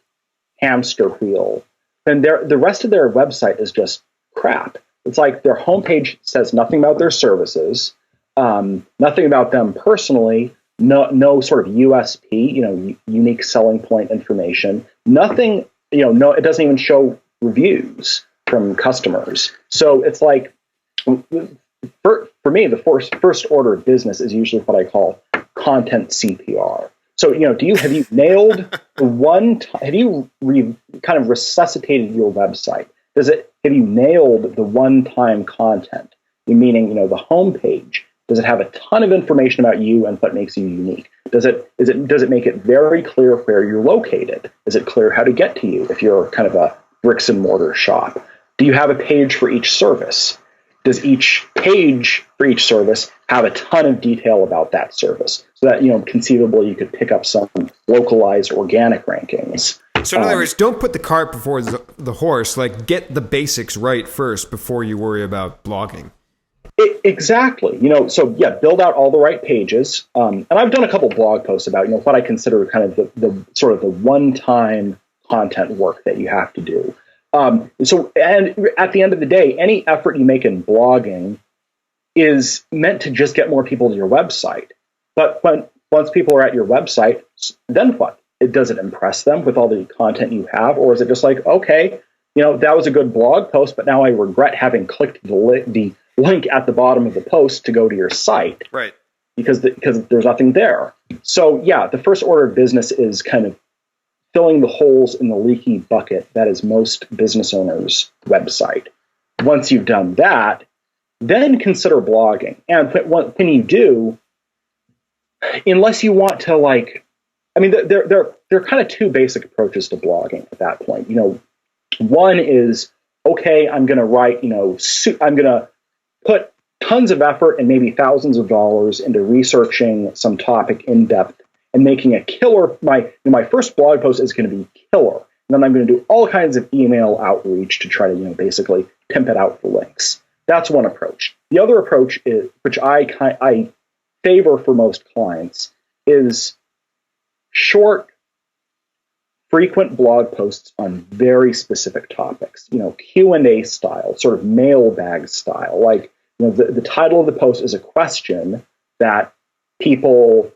hamster wheel, and the rest of their website is just crap. It's like their homepage says nothing about their services, nothing about them personally, no sort of USP, unique selling point information, nothing, it doesn't even show reviews from customers. So it's like, for me, the first order of business is usually what I call content CPR. So, have you nailed have you kind of resuscitated your website? Have you nailed the one-time content? Meaning, the homepage. Does it have a ton of information about you and what makes you unique? Does it make it very clear where you're located? Is it clear how to get to you if you're kind of a bricks and mortar shop? Do you have a page for each service? Does each page for each service have a ton of detail about that service, so that conceivably you could pick up some localized organic rankings? So in other words, don't put the cart before the horse. Like, get the basics right first before you worry about blogging. Exactly. So yeah, build out all the right pages. And I've done a couple blog posts about, what I consider kind of the sort of the one-time content work that you have to do. And at the end of the day, any effort you make in blogging is meant to just get more people to your website. But once people are at your website, then what? Does it impress them with all the content you have? Or is it just like, okay, that was a good blog post, but now I regret having clicked the link at the bottom of the post to go to your site, right? Because there's nothing there. So yeah, the first order of business is kind of filling the holes in the leaky bucket that is most business owners' website. Once you've done that, then consider blogging. And when you do, unless you want to there are kind of two basic approaches to blogging at that point. One is, okay, I'm going to write, I'm going to put tons of effort and maybe thousands of dollars into researching some topic in depth and making a killer. My first blog post is going to be killer. And then I'm going to do all kinds of email outreach to try to, basically pimp it out for links. That's one approach. The other approach is, which I favor for most clients, is short, frequent blog posts on very specific topics, Q&A style, sort of mailbag style. Like, the title of the post is a question that people,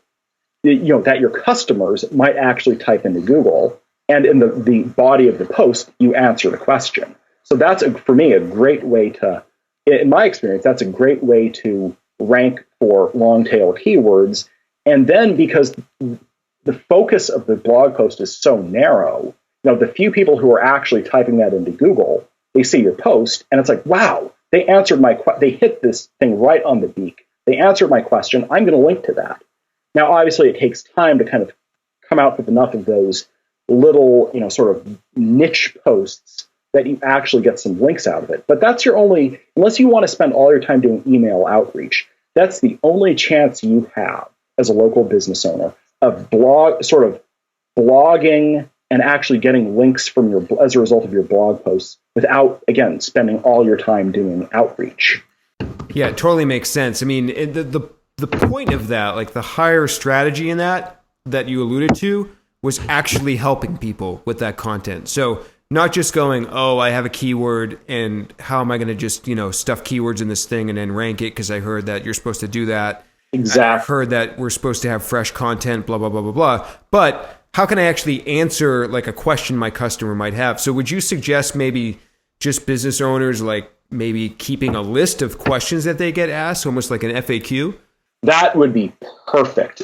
that your customers might actually type into Google. And in the body of the post, you answer the question. So that's, for me, a great way to, in my experience, that's a great way to rank for long tail keywords. And then because the focus of the blog post is so narrow, the few people who are actually typing that into Google, they see your post and it's like, wow, they answered they hit this thing right on the beak. They answered my question. I'm going to link to that. Now, obviously, it takes time to kind of come out with enough of those little, sort of niche posts that you actually get some links out of it. But that's unless you want to spend all your time doing email outreach, that's the only chance you have as a local business owner of blogging and actually getting links from as a result of your blog posts without, again, spending all your time doing outreach. Yeah, it totally makes sense. I mean, the point of that, like the higher strategy in that you alluded to, was actually helping people with that content. So not just going, oh, I have a keyword and how am I going to just, stuff keywords in this thing and then rank it because I heard that you're supposed to do that. Exactly. I've heard that we're supposed to have fresh content, blah, blah, blah, blah, blah. But how can I actually answer like a question my customer might have? So would you suggest maybe just business owners, like maybe keeping a list of questions that they get asked, almost like an FAQ? That would be perfect,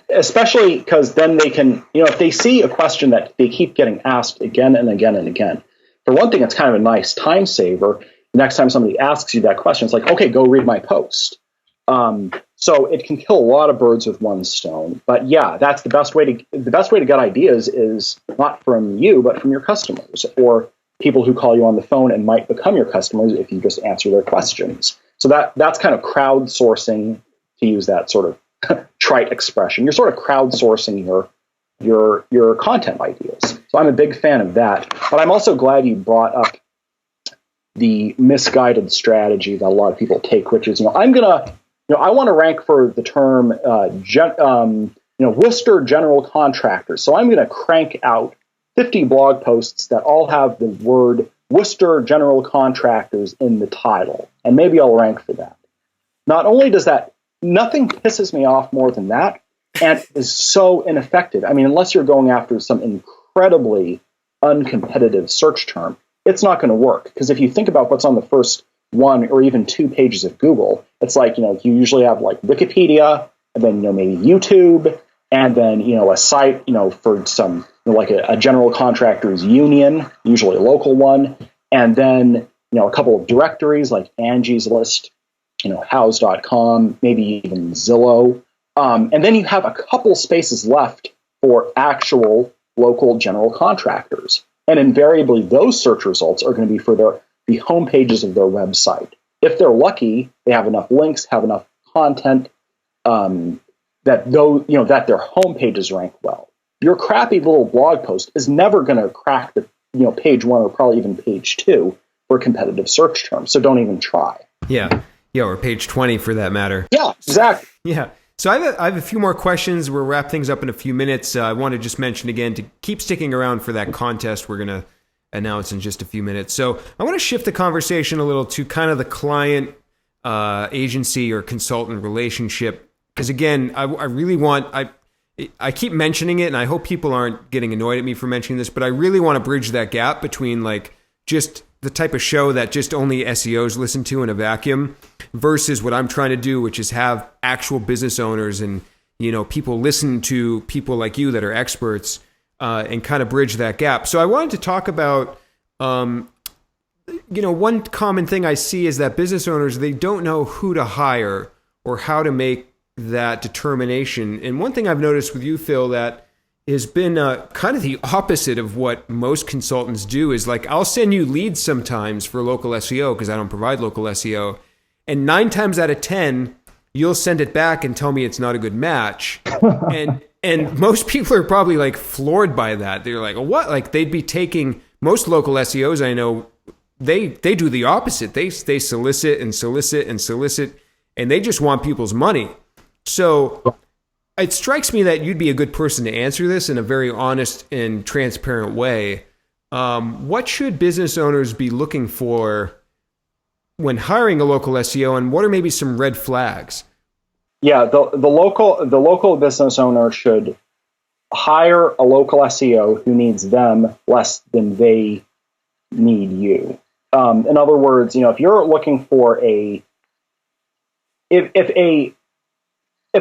especially because then they can, if they see a question that they keep getting asked again and again and again, for one thing, it's kind of a nice time saver. Next time somebody asks you that question, it's like, okay, go read my post. So it can kill a lot of birds with one stone. But yeah, that's the best way to get ideas is not from you, but from your customers or people who call you on the phone and might become your customers if you just answer their questions. So that's kind of crowdsourcing, to use that sort of trite expression. You're sort of crowdsourcing your content ideas. So I'm a big fan of that. But I'm also glad you brought up the misguided strategy that a lot of people take, which is, I want to rank for the term, Worcester general contractors. So I'm going to crank out 50 blog posts that all have the word Worcester general contractors in the title, and maybe I'll rank for that. Not only does that, nothing pisses me off more than that, and is so ineffective. I mean, unless you're going after some incredibly uncompetitive search term, it's not going to work. Because if you think about what's on the first one or even two pages of Google, it's like, you usually have like Wikipedia, and then, maybe YouTube, and then, a site, for some, like a general contractors union, usually a local one. And then, a couple of directories like Angie's List, house.com, maybe even Zillow. And then you have a couple spaces left for actual local general contractors. And invariably, those search results are going to be for the home pages of their website. If they're lucky, they have enough links, have enough content that their home pages rank well. Your crappy little blog post is never going to crack the page 1 or probably even page 2 for competitive search terms. So don't even try. Yeah, or page 20 for that matter. Yeah, exactly. Yeah. So I have a few more questions. We'll wrap things up in a few minutes. I want to just mention again to keep sticking around for that contest we're going to announce in just a few minutes. So I want to shift the conversation a little to kind of the client agency or consultant relationship. Because again, I really want, I keep mentioning it and I hope people aren't getting annoyed at me for mentioning this, but I really want to bridge that gap between like just the type of show that just only SEOs listen to in a vacuum versus what I'm trying to do, which is have actual business owners and, people listen to people like you that are experts and kind of bridge that gap. So I wanted to talk about, one common thing I see is that business owners, they don't know who to hire or how to make that determination. And one thing I've noticed with you, Phil, that has been kind of the opposite of what most consultants do is like, I'll send you leads sometimes for local SEO because I don't provide local SEO. And 9 times out of 10, you'll send it back and tell me it's not a good match. And most people are probably like floored by that. They're like, what? Like they'd be taking, most local SEOs I know, they do the opposite. They solicit and solicit and solicit, and they just want people's money. So it strikes me that you'd be a good person to answer this in a very honest and transparent way. What should business owners be looking for when hiring a local SEO, and what are maybe some red flags? Yeah, the local business owner should hire a local SEO who needs them less than they need you. In other words, if you're looking for if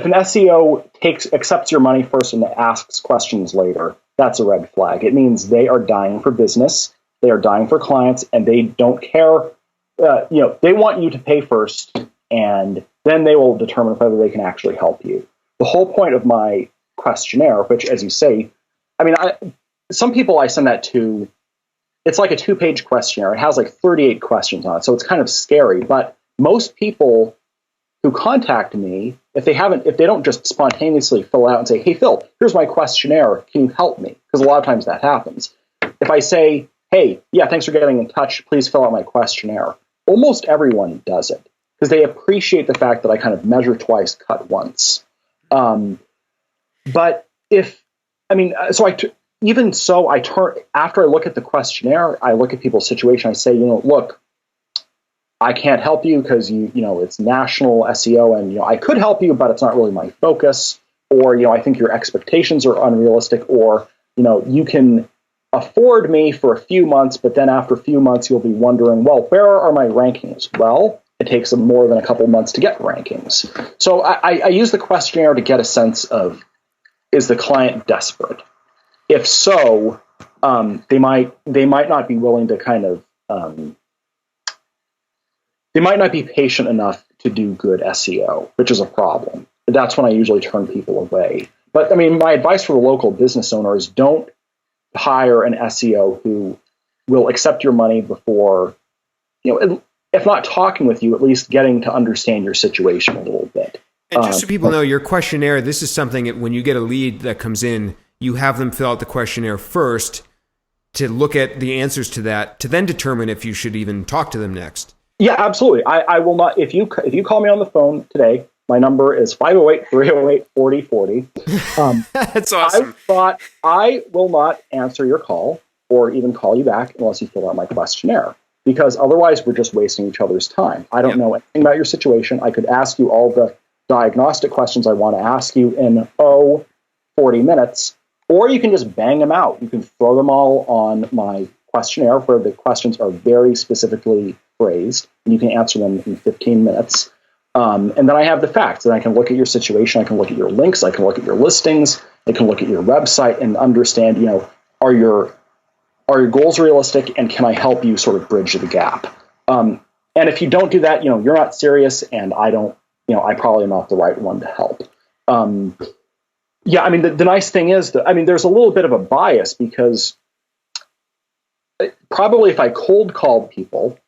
an SEO accepts your money first and asks questions later, that's a red flag. It means they are dying for business, they are dying for clients, and they don't care. They want you to pay first, and then they will determine whether they can actually help you. The whole point of my questionnaire, which, as you say, some people I send that to, it's like a 2-page questionnaire. It has like 38 questions on it, so it's kind of scary. But most people who contact me, if they don't just spontaneously fill out and say, "Hey, Phil, here's my questionnaire. Can you help me?" Because a lot of times that happens. If I say, "Hey, yeah, thanks for getting in touch. Please fill out my questionnaire," almost everyone does it because they appreciate the fact that I kind of measure twice, cut once. But after I look at the questionnaire, I look at people's situation. I say, look, I can't help you because it's national SEO, and I could help you, but it's not really my focus. Or I think your expectations are unrealistic. Or you can afford me for a few months, but then after a few months, you'll be wondering, well, where are my rankings? Well, it takes them more than a couple months to get rankings. So I use the questionnaire to get a sense of, is the client desperate? If so, they might not be willing to kind of, they might not be patient enough to do good SEO, which is a problem. That's when I usually turn people away. But my advice for the local business owner is don't hire an SEO who will accept your money before, if not talking with you, at least getting to understand your situation a little bit. And just so people know, your questionnaire, this is something that when you get a lead that comes in, you have them fill out the questionnaire first to look at the answers to that, to then determine if you should even talk to them next. Yeah, absolutely. I will not, if you call me on the phone today, my number is 508-308-4040. That's awesome. I will not answer your call or even call you back unless you fill out my questionnaire, because otherwise we're just wasting each other's time. I don't know anything about your situation. I could ask you all the diagnostic questions I want to ask you in 40 minutes, or you can just bang them out. You can throw them all on my questionnaire where the questions are very specifically phrased, and you can answer them in 15 minutes. And then I have the facts, and I can look at your situation. I can look at your links. I can look at your listings. I can look at your website and understand, are your goals realistic, and can I help you sort of bridge the gap? And if you don't do that, you're not serious, and I probably am not the right one to help. The nice thing is that, there's a little bit of a bias because probably if I cold called people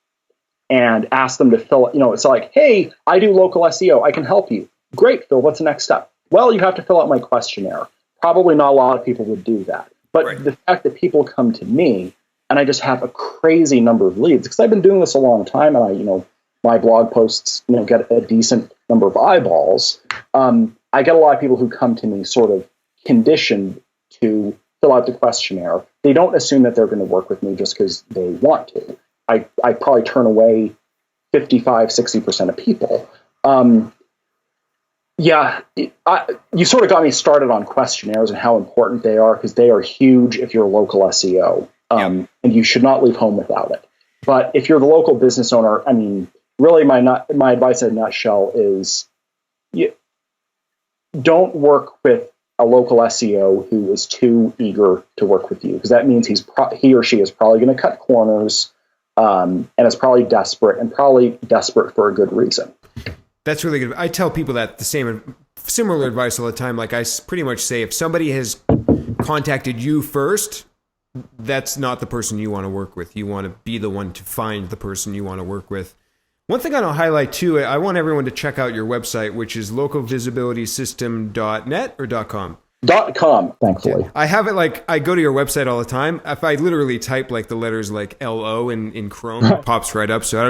and asked them to fill, it's like, hey, I do local SEO. I can help you. Great, Phil, what's the next step? Well, you have to fill out my questionnaire. Probably not a lot of people would do that. But right. The fact that people come to me and I just have a crazy number of leads, because I've been doing this a long time, and my blog posts, get a decent number of eyeballs. I get a lot of people who come to me sort of conditioned to fill out the questionnaire. They don't assume that they're going to work with me just because they want to. I probably turn away 55-60% of people. You sort of got me started on questionnaires and how important they are, because they are huge if you're a local SEO, and you should not leave home without it. But if you're the local business owner, really my advice in a nutshell is don't work with a local SEO who is too eager to work with you, because that means he or she is probably going to cut corners, and is probably desperate for a good reason. That's really good. I tell people that similar advice all the time. Like I pretty much say, if somebody has contacted you first, that's not the person you want to work with. You want to be the one to find the person you want to work with. One thing I want to highlight too, I want everyone to check out your website, which is localvisibilitysystem.net or .com? .com, thankfully. Yeah. I have it I go to your website all the time. If I literally type the letters LO in Chrome, it pops right up. So I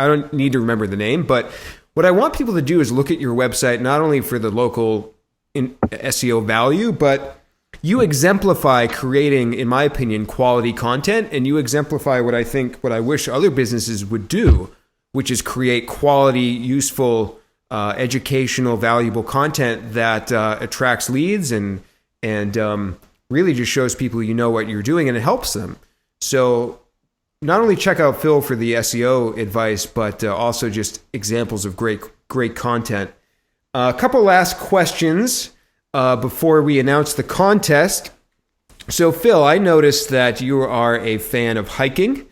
don't need to remember the name. But what I want people to do is look at your website, not only for the local SEO value, but you exemplify creating, in my opinion, quality content, and you exemplify what I wish other businesses would do, which is create quality, useful, educational, valuable content that attracts leads and really just shows people what you're doing, and it helps them. So not only check out Phil for the SEO advice, but also just examples of great content. A couple last questions before we announce the contest. So Phil, I noticed that you are a fan of hiking.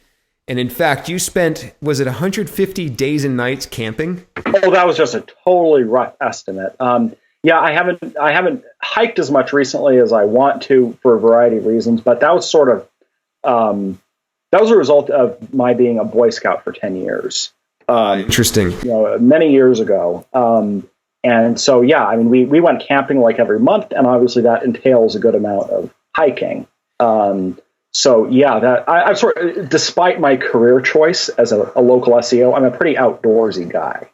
And in fact, you spent, was it 150 days and nights camping? Oh, that was just a totally rough estimate. Yeah, I haven't hiked as much recently as I want to for a variety of reasons, but that was sort of that was a result of my being a Boy Scout for 10 years. Interesting. Many years ago. And so, yeah, I mean, we went camping every month, and obviously that entails a good amount of hiking. So yeah, that I've sort of, despite my career choice as a local SEO, I'm a pretty outdoorsy guy.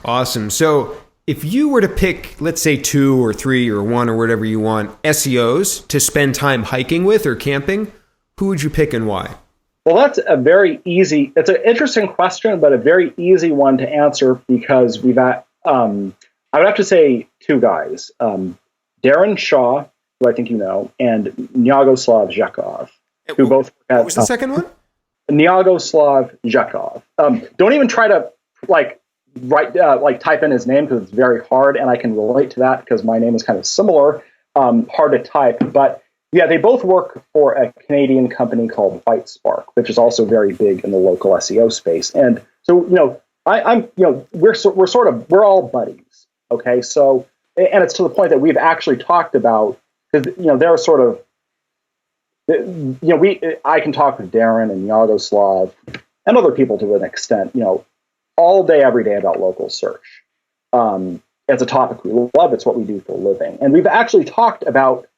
Awesome. So if you were to pick, let's say 2 or 3 or 1 or whatever you want, SEOs to spend time hiking with or camping, who would you pick and why? Well, it's an interesting question, but a very easy one to answer, because I would have to say 2 guys, Darren Shaw, who I think you know, and Nyagoslav Zhekov. Who both what was the second one? Nyagoslav Zhekov. Don't even try to type in his name, because it's very hard, and I can relate to that because my name is kind of similar, hard to type. But yeah, they both work for a Canadian company called ByteSpark, which is also very big in the local SEO space. And so we're all buddies. Okay, so and it's to the point that we've actually talked about, because they're sort of. I can talk with Darren and Yagoslav and other people to an extent, all day, every day about local search. It's a topic we love. It's what we do for a living. And we've actually talked about,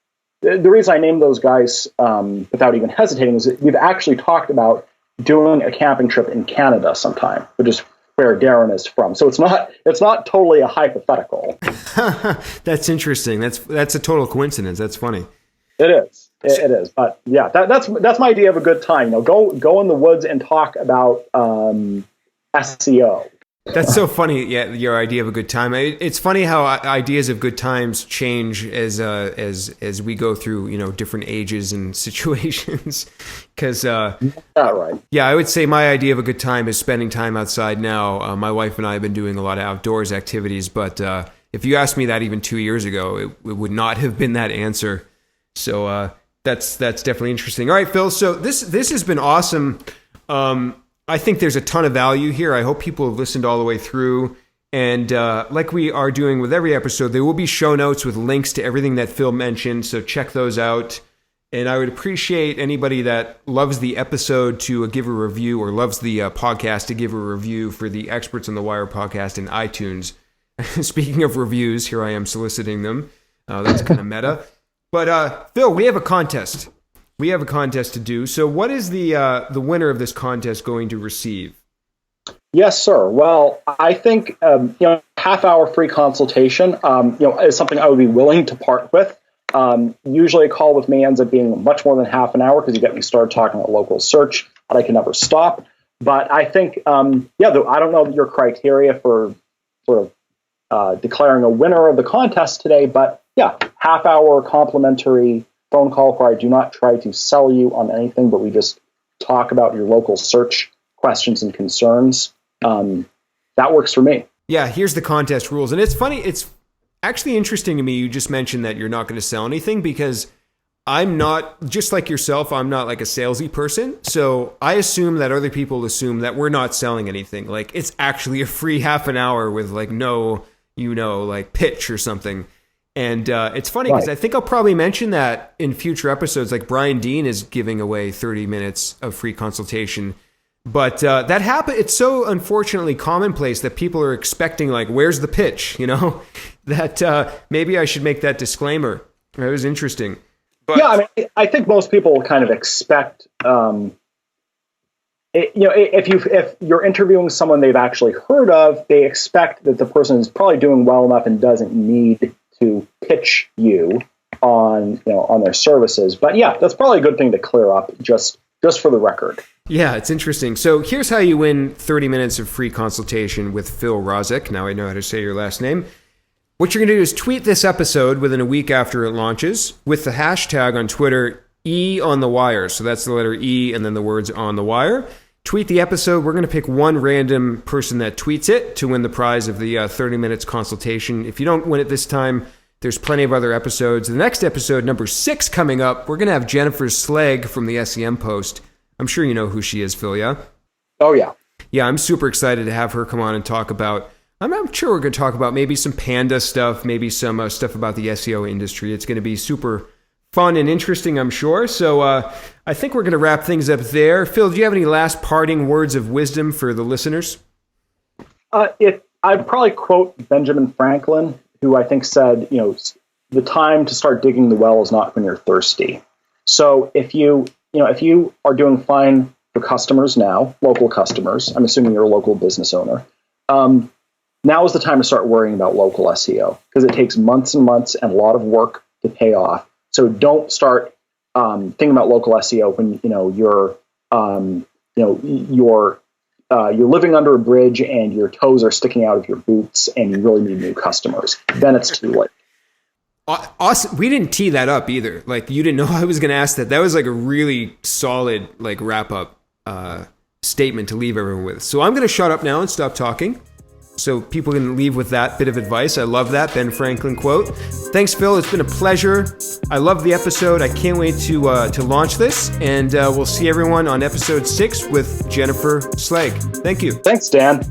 the reason I named those guys without even hesitating is that we've actually talked about doing a camping trip in Canada sometime, which is where Darren is from. So it's not totally a hypothetical. That's interesting. That's a total coincidence. That's funny. It is. It is, but yeah, that's my idea of a good time. Go in the woods and talk about SEO. That's so funny. Yeah, your idea of a good time. It's funny how ideas of good times change as we go through different ages and situations. Because right. Yeah, I would say my idea of a good time is spending time outside now. My wife and I have been doing a lot of outdoors activities, but if you asked me that even 2 years ago, it would not have been that answer. So that's definitely interesting. All right, Phil. So this has been awesome. I think there's a ton of value here. I hope people have listened all the way through. And like we are doing with every episode, there will be show notes with links to everything that Phil mentioned. So check those out. And I would appreciate anybody that loves the episode to give a review, or loves the podcast to give a review for the Experts on the Wire podcast in iTunes. Speaking of reviews, here I am soliciting them. That's kind of meta. But Phil, we have a contest. We have a contest to do. So what is the winner of this contest going to receive? Yes, sir. Well, I think half-hour free consultation is something I would be willing to part with. Usually a call with me ends up being much more than half an hour, because you get me started talking about local search, but I can never stop. But I think I don't know your criteria for sort of declaring a winner of the contest today, but yeah, half-hour complimentary phone call where I do not try to sell you on anything, but we just talk about your local search questions and concerns. That works for me. Yeah, here's the contest rules. And it's funny, actually interesting to me. You just mentioned that you're not going to sell anything because I'm not, just like yourself, I'm not like a salesy person. So I assume that other people assume that we're not selling anything. Like it's actually a free half an hour with like no, like pitch or something. And it's funny because I think I'll probably mention that in future episodes. Like Brian Dean is giving away 30 minutes of free consultation. But that happen. It's so unfortunately commonplace that people are expecting like, where's the pitch? That maybe I should make that disclaimer. It was interesting. But, yeah, I mean, I think most people kind of expect, if you're interviewing someone they've actually heard of, they expect that the person is probably doing well enough and doesn't need to pitch you on their services. But yeah, that's probably a good thing to clear up just for the record. Yeah, it's interesting. So here's how you win 30 minutes of free consultation with Phil Rozek. Now I know how to say your last name. What you're going to do is tweet this episode within a week after it launches with the hashtag on Twitter, #EOnTheWire. So that's the letter E and then the words on the wire. Tweet the episode. We're going to pick one random person that tweets it to win the prize of the 30 minutes consultation. If you don't win it this time, there's plenty of other episodes. The next episode, number 6, coming up, we're going to have Jennifer Slegg from the SEM Post. I'm sure you know who she is, Phil, yeah? Oh, yeah. Yeah, I'm super excited to have her come on and talk about, I'm sure we're going to talk about maybe some Panda stuff, maybe some stuff about the SEO industry. It's going to be super fun and interesting, I'm sure. So I think we're going to wrap things up there. Phil, do you have any last parting words of wisdom for the listeners? I'd probably quote Benjamin Franklin, who I think said, the time to start digging the well is not when you're thirsty. So if you are doing fine for customers now, local customers, I'm assuming you're a local business owner, now is the time to start worrying about local SEO because it takes months and months and a lot of work to pay off. So don't start thinking about local SEO when you're living under a bridge and your toes are sticking out of your boots and you really need new customers. Then it's too late. Awesome. We didn't tee that up either. Like you didn't know I was going to ask that. That was like a really solid like wrap up statement to leave everyone with. So I'm going to shut up now and stop talking. So people can leave with that bit of advice. I love that Ben Franklin quote. Thanks, Phil. It's been a pleasure. I love the episode. I can't wait to launch this. And we'll see everyone on episode 6 with Jennifer Slegg. Thank you. Thanks, Dan.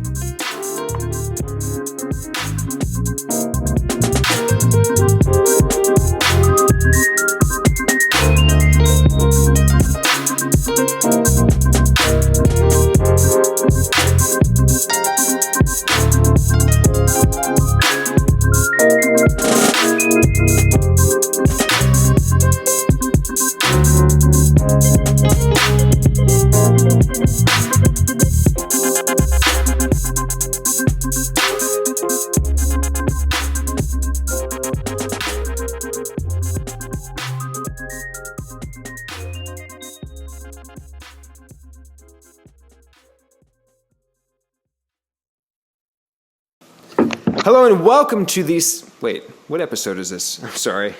Hello and welcome to these. Wait, what episode is this? I'm sorry.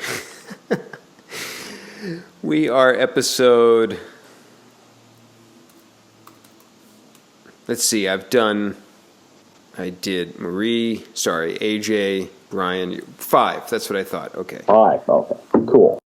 We are episode. Let's see. I did Marie. Sorry, AJ, Brian. 5. That's what I thought. Okay. 5. Okay. Cool.